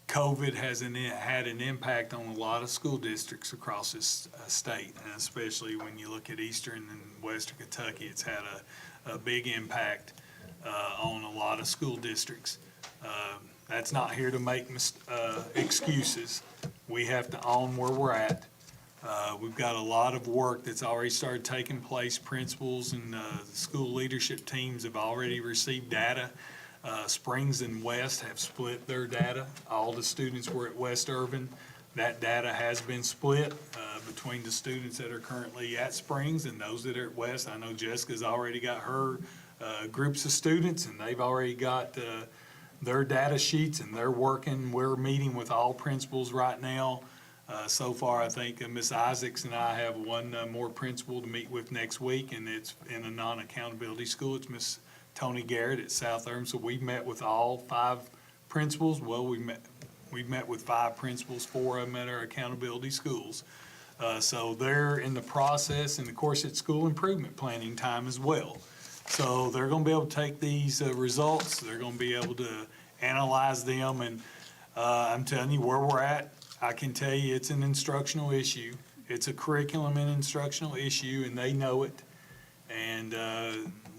COVID has had an impact on a lot of school districts across this state, and especially when you look at Eastern and Western Kentucky, it's had a big impact on a lot of school districts. That's not here to make excuses. We have to own where we're at. We've got a lot of work that's already started taking place. Principals and school leadership teams have already received data. Springs and West have split their data. All the students were at West Irvin. That data has been split between the students that are currently at Springs and those that are at West. I know Jessica's already got her groups of students, and they've already got their data sheets, and they're working. We're meeting with all principals right now. So far, I think Ms. Isaacs and I have one more principal to meet with next week, and it's in a non-accountability school. It's Ms. Tony Garrett at South Irvin. So we've met with all 5 principals. Well, we've met with 5 principals, 4 of them at our accountability schools. So they're in the process, and of course it's school improvement planning time as well. So they're going to be able to take these results. They're going to be able to analyze them, and I'm telling you where we're at. I can tell you it's an instructional issue. It's a curriculum and instructional issue, and they know it. And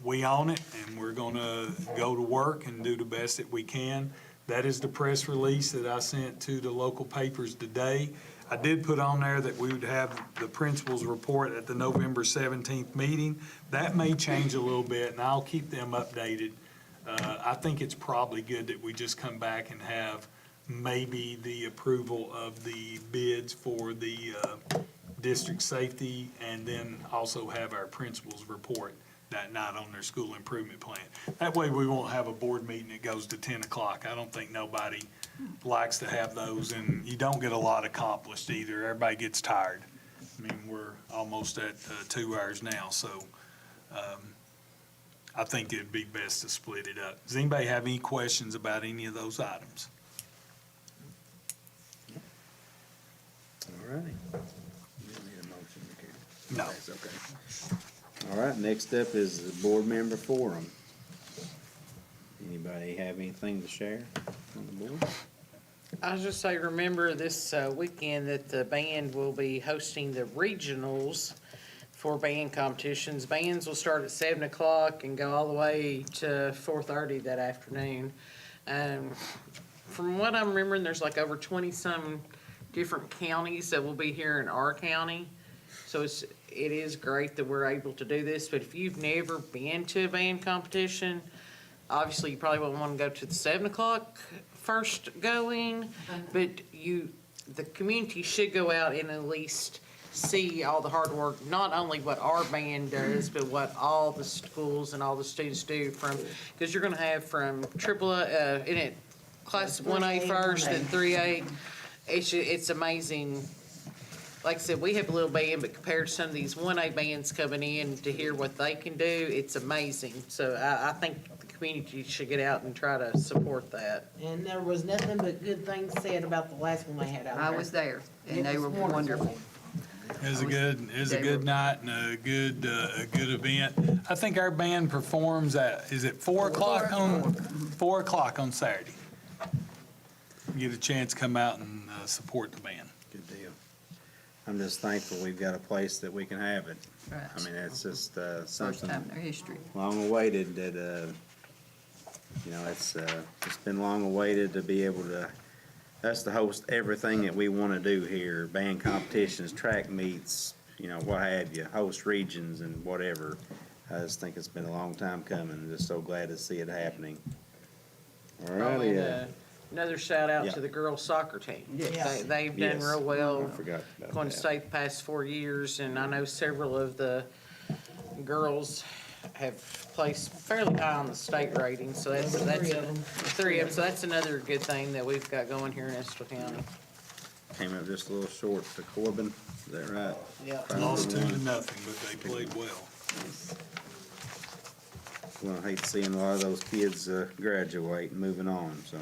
we own it, and we're going to go to work and do the best that we can. That is the press release that I sent to the local papers today. I did put on there that we would have the principal's report at the November 17th meeting. That may change a little bit, and I'll keep them updated. I think it's probably good that we just come back and have maybe the approval of the bids for the district safety, and then also have our principal's report that night on their school improvement plan. That way we won't have a board meeting that goes to 10 o'clock. I don't think nobody likes to have those, and you don't get a lot accomplished either. Everybody gets tired. I mean, we're almost at 2 hours now, so I think it'd be best to split it up. Does anybody have any questions about any of those items? All righty. You don't need a motion, okay? No. That's okay. All right, next up is the board member forum. Anybody have anything to share on the board? I was just say, remember this weekend that the band will be hosting the regionals for band competitions. Bands will start at 7 o'clock and go all the way to 4:30 that afternoon. From what I'm remembering, there's like over 20-some different counties that will be here in our county. So it is great that we're able to do this, but if you've never been to a band competition, obviously you probably won't want to go to the 7 o'clock first going, but the community should go out and at least see all the hard work, not only what our band does, but what all the schools and all the students do because you're gonna have from class 1A first and 3A. It's amazing. Like I said, we have a little band, but compared to some of these 1A bands coming in to hear what they can do, it's amazing. So I think the community should get out and try to support that. And there was nothing but good things said about the last one they had out there. I was there, and they were wonderful. It was a good night and a good event. I think our band performs is it 4 o'clock on 4 o'clock on Saturday. You get a chance to come out and support the band. Good deal. I'm just thankful we've got a place that we can have it. Right. I mean, it's just First something time in their history. long awaited that, it's been long awaited to be able to, us to host everything that we want to do here, band competitions, track meets, what have you, host regions and whatever. I just think it's been a long time coming. Just so glad to see it happening. All righty. Another shout out Yeah. to the girls soccer team. Yes. They've done Yes. real well. I forgot about Going to that. state the past 4 years, and I know several of the girls have placed fairly high on the state rating, so that's Three of them. 3 of them. So that's another good thing that we've got going here in Estill County. Came up just a little short to Corbin. Is that right? Yeah. Lost 2-0, but they played well. Well, I hate seeing a lot of those kids graduate and moving on, so.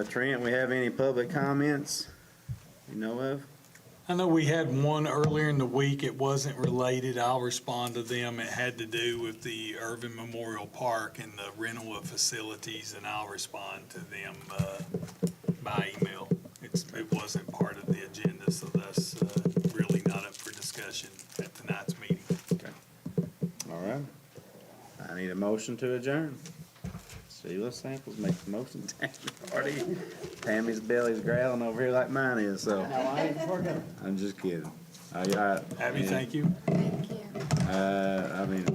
Trent, we have any public comments you know of? I know we had one earlier in the week. It wasn't related. I'll respond to them. It had to do with the Irvin Memorial Park and the rental of facilities, and I'll respond to them by email. It wasn't part of the agenda, so that's really not up for discussion at tonight's meeting. Okay. All right. I need a motion to adjourn. Sheila Samples makes the motion. Tammy's belly's growling over here like mine is, so. I'm just kidding. Abby, thank you. I mean,